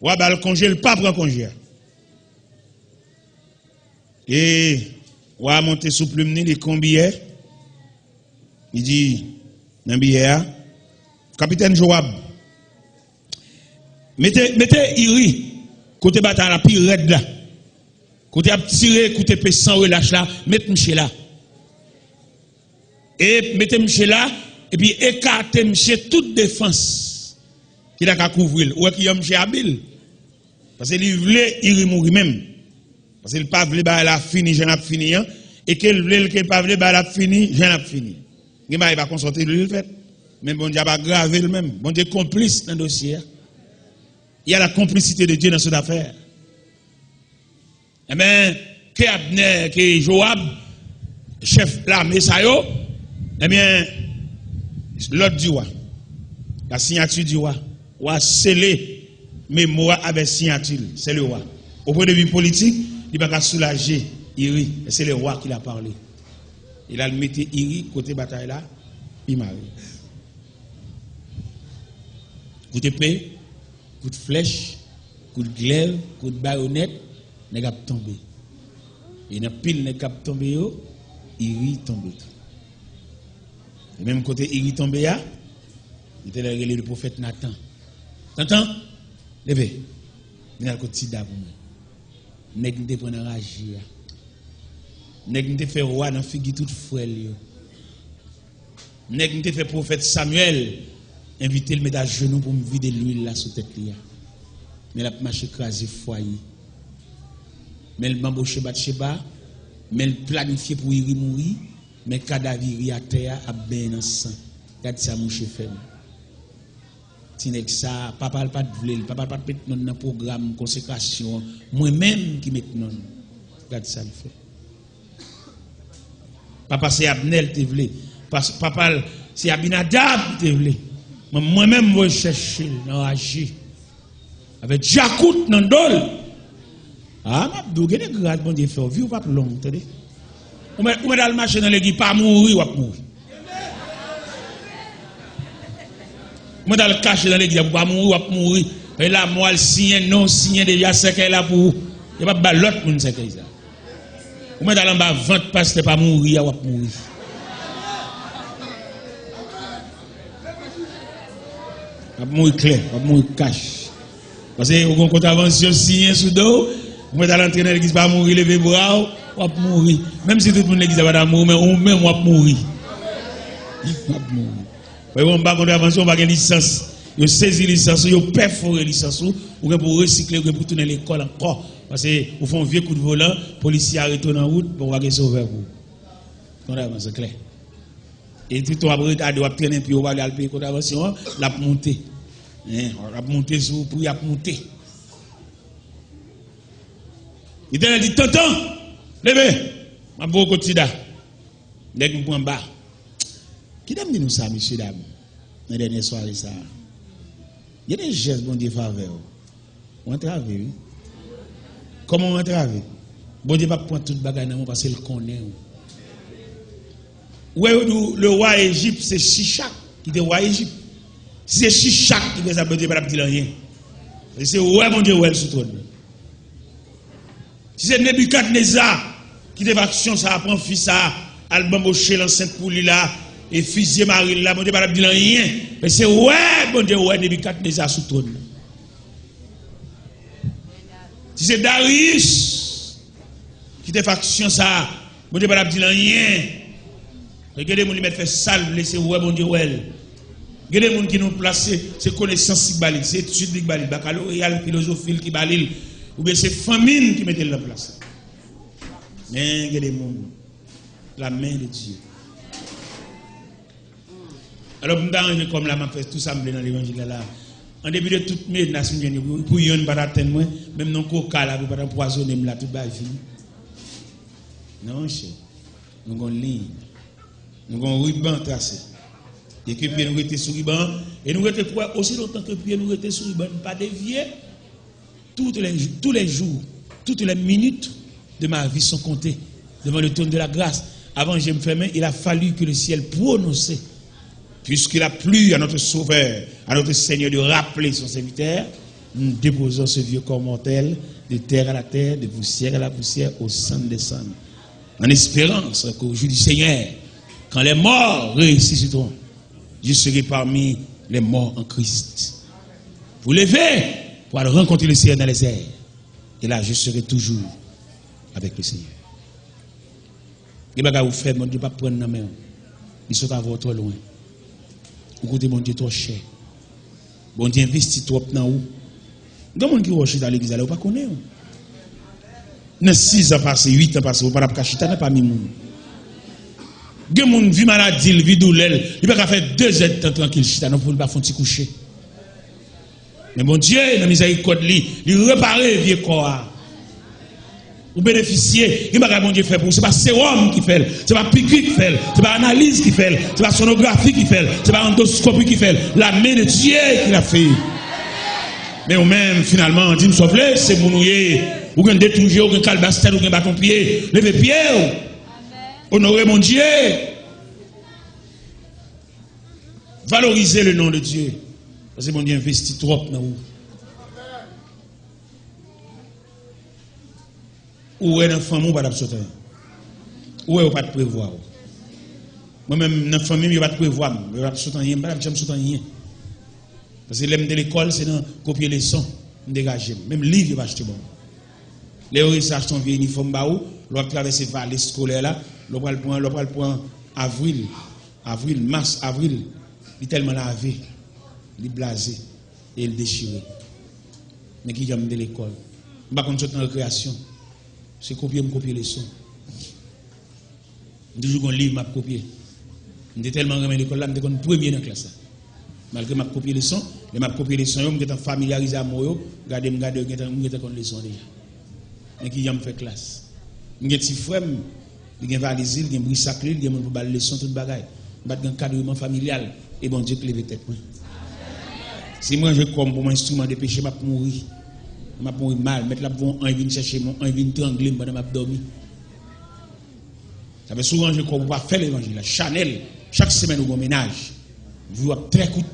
S1: Roi va le congé, le pas prend congé. Et roi monté sous plume, il combien? Il dit, dans le billet, capitaine Joab, mettez Iri, côté bataille la pire raide là. Côté a tiré, côté pe sans relâche là, mettez Michel là. Et mettez Michel là, et puis écartez Michel toute défense. Qui n'a qu'à couvrir. Ou qui a Michel habile. Parce qu'il voulait Iri mourir même. Parce qu'il pas voulait bah la fini, j'en ai fini. Et qu'il voulait qu'il pas voulait bah la fini, j'en ai fini. Il va consulter le fait. Mais bon Dieu va graver le même. Bon Dieu complice dans le dossier. Il y a la complicité de Dieu dans cette affaire. Eh bien, que Abner, que Joab, chef l'armée, ça yo, eh bien, l'ordre du roi, la signature du roi, roi scellé, mais moi avec signature, c'est le roi. Au point de vue politique, il va pas soulager Iri, et c'est le roi qui l'a parlé. Il a mis Iri côté bataille là, il m'a eu. Coup de paix, coup de flèche, coup de glaive, coup de baïonnette, n'est pas tombé. Et dans pile n'est pas tombé, Iri tombé. Et même côté Iri tombé, il était là le prophète Nathan. T'entends? Levez. Il y a le côté d'abord. N'est pas prendre rage. N'est pas fait roi dans figure toute frère. N'est pas fait prophète Samuel inviter le mettre à genoux pour me vider l'huile là sous tête là. Mais la marche écrasé foyer. Mais le bambouche Bathsheba, mais le planifié pour y mourir, mais cadavre à terre a bien dans sang. Regarde ça mouche fait. Tinek ça, papa pas de vle, papa pas mettre dans un programme consécration, moi-même qui mette non. Regarde ça le fait. Papa c'est Abnel te vle, papa c'est Abinadab te vle. Moi-même je chercher dans agir. Avec Jacout dans dol. Ah, m'abdou gade grade bon Dieu fait vie ou pas long, attendez. On met dans le marché dans l'église pas mourir ou pas mourir. Moi dans le caché dans l'église pas mourir ou pas mourir. Et là moi le signe non signe déjà c'est qu'elle là pour il pas ba l'autre monde c'est que ça. On met dans le bas vente parce que pas mourir ou pas mourir. Pas mourir clair, pas mourir cash. Parce que on contravention signe sous dos. Moi dans l'entrée dans l'église pas mourir lever bras ou pas mourir. Même si tout le monde l'église va mourir mais on même va mourir. Pas mourir. On va contravention on va gagner licence. Yo saisi licence, yo perforer licence ou pour recycler ou pour tourner l'école encore parce que au fond vieux coup de volant, policier arrête en route pour va sauver vous. C'est clair. Et tout on va retarder, on va traîner puis on va aller payer contravention, la monter. On va monter sur pour y a monter. Il t'a dit tonton, levez, ma beau quotidien. Nèg me prend bas. Qui donne nous ça monsieur dame? Dans dernière soirée ça. Il y a des gestes bon Dieu faveur. On entrave. Comment on entrave? Bon Dieu va prendre toute bagaille dans parce qu'il connaît. Ouais le roi Égypte c'est Shishak qui était roi Égypte. Si c'est Shishak qui fait ça bon Dieu pas dire rien. C'est ouais bon Dieu ouais sur trône. Si c'est Nebuchadnezzar qui fait action ça prend fils ça album au l'enceinte pour lui là et fusiller Marie là bon Dieu pas dire rien. Mais c'est ouais bon Dieu ouais Nebuchadnezzar sur trône. Si c'est Darius qui fait action ça bon Dieu pas dire rien. Regardez mon mettre fait sale laisser ouais bon Dieu ouais. Regardez mon qui nous placer c'est connaissance qui balil, c'est étude qui balil, baccalauréat philosophie qui balil ou bien c'est famine qui mettait la place. Mais regardez mon la main de Dieu. Alors, je comme la m'a fait tout ça dans l'évangile là. En début de toute mes nations, pour yon pas atteindre moi, même non coca là, pour pas empoisonner là toute ma vie. Non, cher. Nous avons une ligne. Nous avons un ruban tracé. Et que puis nous étions sur ruban. Et nous étions quoi aussi longtemps que puis nous étions sur ruban, pas dévier. tous les jours, toutes les minutes de ma vie sont comptées devant le trône de la grâce. Avant que je me ferme, il a fallu que le ciel prononce, puisqu'il a plu à notre Sauveur, à notre Seigneur de rappeler son serviteur, nous déposons ce vieux corps mortel de terre à la terre, de poussière à la poussière, au sang des sangs, en espérance qu'au jour du Seigneur, quand les morts ressusciteront, je serai parmi les morts en Christ. Vous levez pour aller rencontrer le Seigneur dans les airs. Et là, je serai toujours avec le Seigneur. Et bien, vous faites, mon Dieu, pas prendre la main. Ils sont à trop loin. Vous côté, mon Dieu, trop cher. Bon Dieu, investit trop dans vous. Il y a des gens qui rochent dans l'église, vous ne connaissez pas. Dans 6 ans passés, 8 ans passés, vous ne pouvez pas cacher, vous pas mis. Il y a des gens qui vivent maladie, ils vivent douleur. Ils ne peuvent pas faire 2 heures de temps tranquille, ils ne peuvent pas faire un petit coucher. Mais mon Dieu, dans la miséricorde, il repare le vieux corps. Vous bénéficiez, il n'y a pas bon Dieu fait pour vous. Ce n'est pas sérum qui fait, ce n'est pas piqûre qui fait, ce n'est pas analyse qui fait, ce n'est pas sonographie qui fait, ce n'est pas endoscopie qui fait. La main de Dieu qui l'a fait. Mais ou même, finalement, dit-nous sauver, c'est mon nouillé. Ou bien détoucher, ou bien calbastel, ou bien bâton pied. Levez pied. Honorez mon Dieu. Valorisez le nom de Dieu. Parce que mon Dieu investit trop dans vous. Où est l'enfant, mon pas d'absorber. Où est pas de prévoir. Moi-même, dans la famille, je ne vais pas prévoir. Je ne vais pas sauter rien. Parce que l'aime de l'école, c'est dans copier les sons, dégager. Même livre, je vais acheter bon. Les gens achètent un vieux uniforme, l'on va traverser les vallées scolaires là, l'on va le prendre avril, mars, avril. Il est tellement lavé, il est blasé et il est déchiré. Mais qui aime de l'école. Je ne vais pas en récréation. C'est copier les sons. Toujours un livre, m'a copié. Je suis tellement remis à l'école là, je suis premier dans la classe. Malgré m'a copié les sons, je m'a copié les sons, je suis familiarisé à moi, je suis les sons déjà. Mais qui aime faire classe. Je suis un petit frère, je suis valise, je suis un brisaclé, je suis un les sons, tout le bagage. Je suis un cadre familial. Et bon Dieu, lève tête. Si moi je comme pour mon instrument de péché, je vais mourir. Je vais mourir mal. Mettre là pour un vin chercher mon un vin trangler pendant que je dormir. Ça fait souvent je crois pour pas faire l'évangile. Chanel, chaque semaine au ménage. Vous avez très coûteux.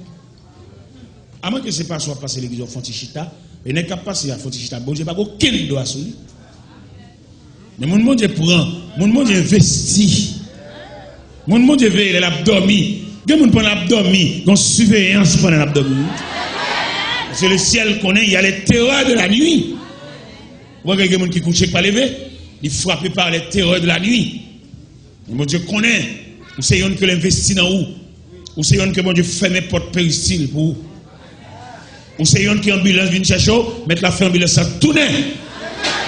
S1: À moins que ce n'est pas soit passer l'église au Fontichita, et n'est pas passer à Fontichita. Bon Dieu, pas aucun doigt sur lui. Mais mon Dieu prend, mon Dieu investit. Mon Dieu veille, il a dormi. Il y a des gens qui ont dormi, qui ont surveillance pendant l'abdomen. Parce que le ciel connaît, il y a les terreurs de la nuit. Vous voyez, il y a des gens qui couchent pas lever, ils frappent par les terreurs de la nuit. Mon Dieu connaît, ou c'est un que l'investit dans vous, ou c'est un que mon Dieu ferme les portes péristyle pour vous. Ou c'est un qui ambulance vient chercher, mettre la fin ambulance à tourner,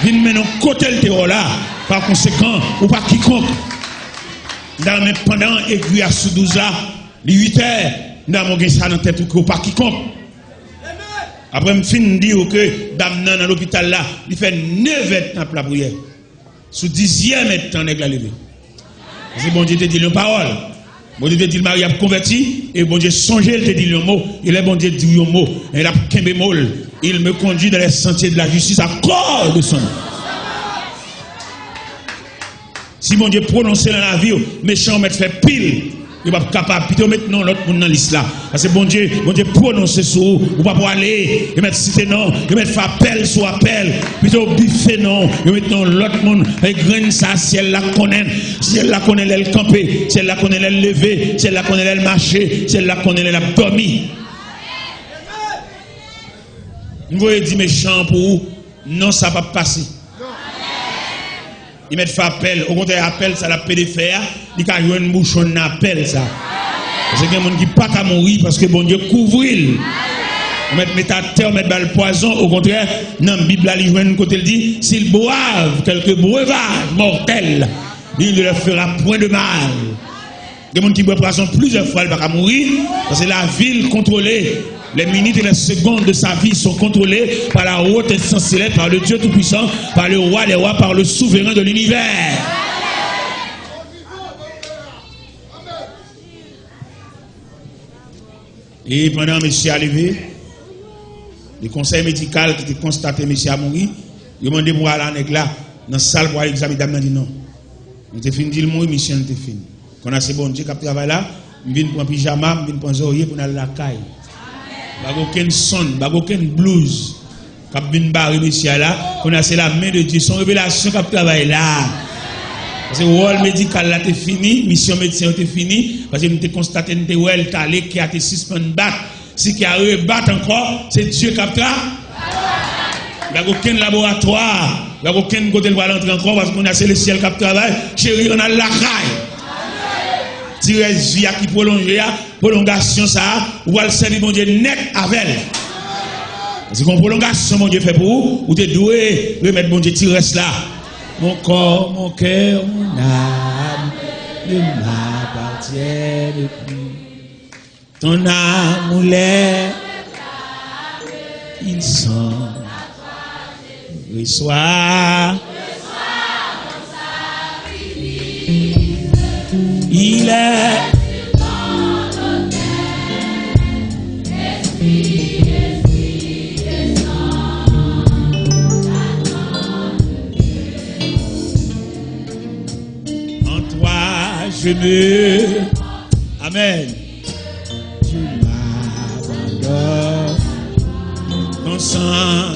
S1: vient mettre côté le terreur là, par conséquent, ou par quiconque. Pendant aiguille à sous 12 là, les 8 heures, nous avons ça dans la tête ou pas quiconque. Après, je finis de dire que dame dans l'hôpital là, il fait 9 heures de la prière. Sous 10e temps, il a levé. Parce que bon Dieu te dit une parole. Bon Dieu te dit le mari a converti. Et bon Dieu songe, il te dit le mot. Il est bon Dieu dit le mot. Et il a qu'un bémol. Il me conduit dans les sentiers de la justice à cause de son nom. Si mon Dieu prononce dans la vie, méchant met fait pile, il va pas capable. Plutôt maintenant l'autre monde dans l'islam. Parce que bon Dieu prononce sur vous, ou pas pour aller, il met cité non, il met faire appel sur appel, plutôt buffet non, il met non l'autre monde, et graine ça, si elle la connaît, elle camper, si elle la connaît, elle lever, si elle la connaît, elle marcher, si elle la connaît, elle dormir. Vous voyez dit méchant pour vous, non ça va pas passer. Il met fait appel, au contraire, appel, ça l'a pédé faire, il a joué une bouche, on appelle ça. Parce qu'il y a des gens qui ne peuvent pas mourir parce que bon Dieu couvre. On met à terre, on met le poison, au contraire, dans la Bible, il joue un côté, il dit, s'ils boivent quelques breuvages mortels, il ne leur fera point de mal. Il y a des gens qui boivent poison plusieurs fois, ils ne peuvent pas mourir, parce que la ville contrôlée. Les minutes et les secondes de sa vie sont contrôlées par la haute instance céleste, par le Dieu Tout-Puissant, par le roi des rois, par le souverain de l'univers. Et pendant que monsieur est arrivé, Le conseil médical qui te constaté monsieur a mouru, il m'a demandé pour aller avec là dans la salle pour aller examiner dame dit non. On te fini dire mourir mission te fini. Quand a c'est bon Dieu qui travaille là, je viens prendre pyjama, je viens prendre oreiller pour aller à la caille. Pas aucun son, pas aucun blues. Cap vinn barrer monsieur là, on a c'est la main de Dieu, son révélation qui travaille là. Parce que le rôle médical là t'es fini, mission médecin t'es fini, parce que nous t'ai constaté nous t'es well talé qui a été suspend battre. Si qui a rebattre encore, c'est Dieu qui travaille. Il n'y a aucun laboratoire, il n'y a aucun côté de l'entrer encore parce qu'on a c'est le ciel qui travaille. Chérie, on a la caille. Tirer vie qui prolonge, prolongation ça, ou va le servir mon Dieu net avec elle. Parce qu'on prolongation mon Dieu fait pour vous, ou tu doué remettre mon Dieu tirer là. Mon corps, mon cœur, mon âme, ne m'appartiennent plus. Ton amour l'est, ils sont. Reçois, il est en toi je me Amen. Tu m'abandonnes ton sang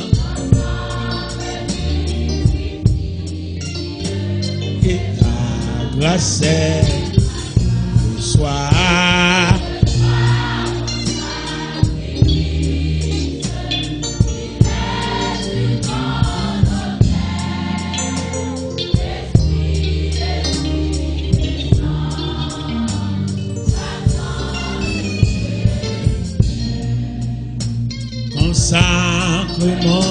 S1: et ta grâce soit consacrement.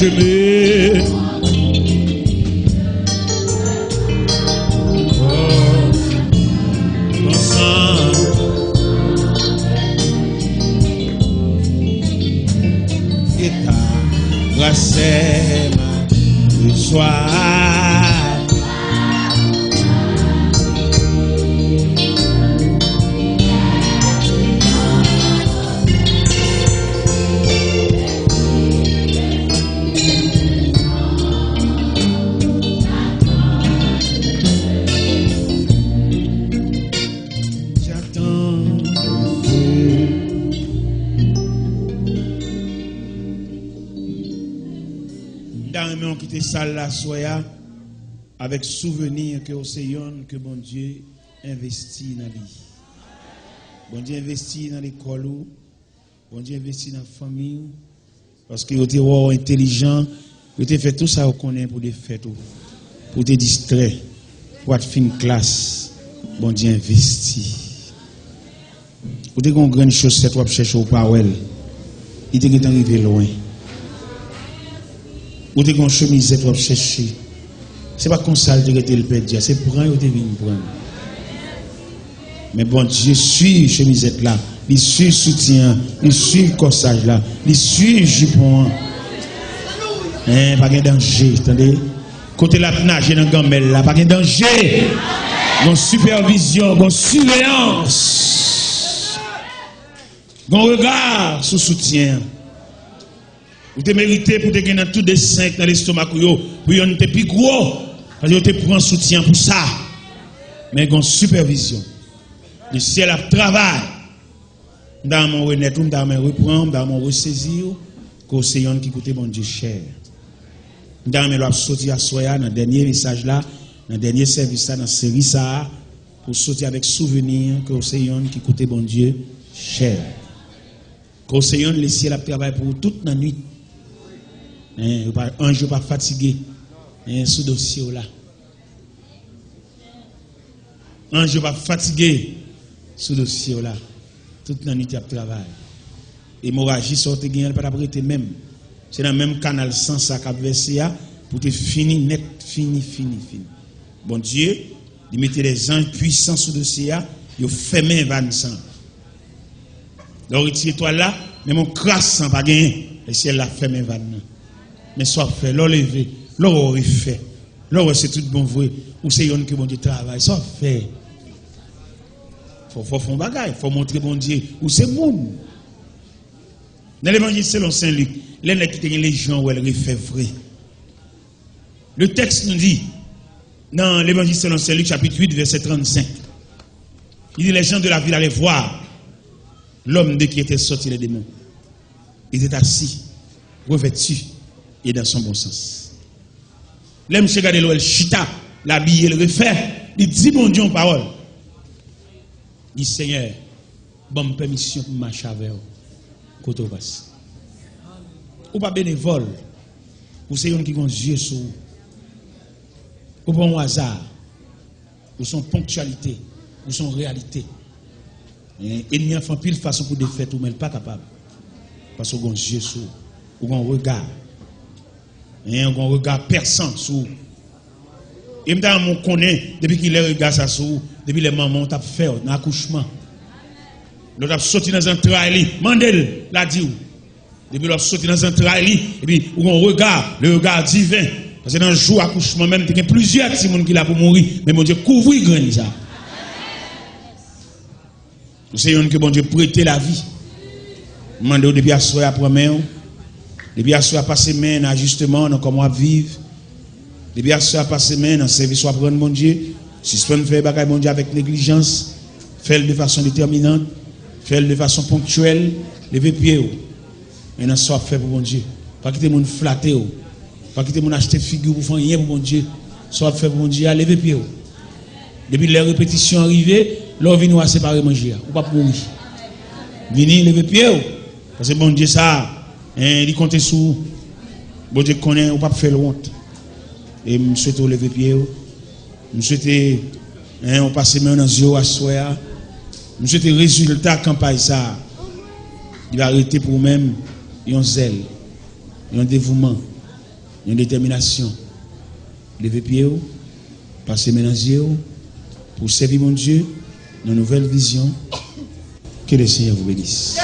S1: Je me ton sang et ta grâce ma joie. Salle la soya avec souvenir que au Seigneur que bon Dieu investit dans la vie. Bon Dieu investit dans l'école, bon Dieu investit dans la famille parce que vous êtes intelligent, vous avez fait tout ça vous connaissez pour des fêtes pour te distraire, pour être fin classe. Bon Dieu investit. Vous avez une grande chose vous chercher au Powell. Il est arrivé loin. Ou te gon chemisette ou chercher. C'est pas comme ça que tu le perdre, c'est prendre ou te venir prendre. Mais bon Dieu suit chemisette là, il suit soutien, il suit corsage là, il suit jupon. Pas de danger, attendez. Côté la nager dans gamelle là, pas de danger. Bon supervision, bon surveillance. Bon regard sous soutien. Vous te méritez pour te gagner tout des 5 dans l'estomac pour yon te plus gros parce que te prend soutien pour ça. Mais une supervision. Le ciel a travail. Dans mon renaître, dans mon reprendre, dans mon ressaisir, que c'est yon qui coûte bon Dieu cher. Dans mon sortir à soya dans le dernier message là, dans le dernier service là, dans la série ça, pour sortir avec souvenir que c'est yon qui coûte bon Dieu cher. Que c'est yon le ciel a travail pour toute la nuit. Un jour pas fatigué, sous dossier là. Ange va fatigué ce dossier là. Toute la nuit il travail. Hémorragie sorte gagne pas prêter même. C'est dans le même canal sans ça qu'a versé pour te finir net, fini. Bon Dieu, il mettait des anges puissants sous dossier, il fermé vanne sang. Donc retire toi là, mais mon crasse sans pas gagner, et ciel la fermé vanne. Mais soit fait, l'on levé, l'on refait. L'on c'est tout bon vrai, ou c'est yon que bon Dieu travaille, soit fait. Faut faire un bagage, faut montrer bon Dieu où c'est bon. Dans l'évangile selon Saint Luc, les qui ont les gens où elle refait vrai. Le texte nous dit, dans l'évangile selon Saint Luc, chapitre 8, verset 35, il dit les gens de la ville allaient voir l'homme de qui était sorti les démons. Il était assis, revêtu et dans son bon sens. L'homme se regarde l'eau, chita, l'habillé, le refait, il dit bon Dieu en parole. Il dit Seigneur, bonne permission pour marcher avec vous. Côté passe. Ou pas bénévole, ou c'est un qui a yeux sur vous. Ou pas un hasard, ou son ponctualité, ou son réalité. Il n'y a pas pile façon pour défaire tout, mais pas capable. Parce qu'on a yeux sur vous, ou un regard. Et un regard perçant sur vous. Et maintenant, on connaît, depuis qu'il est regard ça sur vous, depuis les mamans, on a fait un accouchement. L'autre a sorti dans un trail, Mandel l'a dit. Depuis l'autre sorti dans un trail, et puis on regarde, le regard divin. Parce que dans le jour accouchement, même, il y a plusieurs personnes qui sont pour mourir, mais mon Dieu couvre grand ça. C'est un que bon Dieu prête la vie. Mandel depuis à soir après main, depuis à soir passer main dans ajustement, dans comment vivre. Depuis à soir passer main dans service soit prendre mon Dieu, suspendre faire bagaille mon Dieu avec négligence, faire de façon déterminante. Faire de façon ponctuelle, lever pied. Et dans soit fait pour mon Dieu. Pas quitter mon flatter. Pas quitter mon acheter figure pour faire rien pour mon Dieu. Soit fait pour mon Dieu, lever pied. Depuis les répétitions arrivées, l'on vient nous séparer manger. Ou pas mourir. Venez lever pied. Parce que bon Dieu ça, il compte sur bon Dieu connaît, ou pas faire honte. Et je souhaite lever pied. Je souhaite on passe main dans les yeux à soir. Nous souhaitons le résultat de la campagne, ça. Il va arrêter pour nous-mêmes un zèle, un dévouement, une détermination. Lever pied, passer dans les yeux, pour servir mon Dieu, dans une nouvelle vision. Que le Seigneur vous bénisse.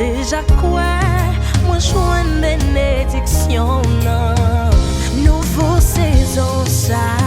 S2: déjà quoi, moi joue une bénédiction, non. Nouveau saison, ça.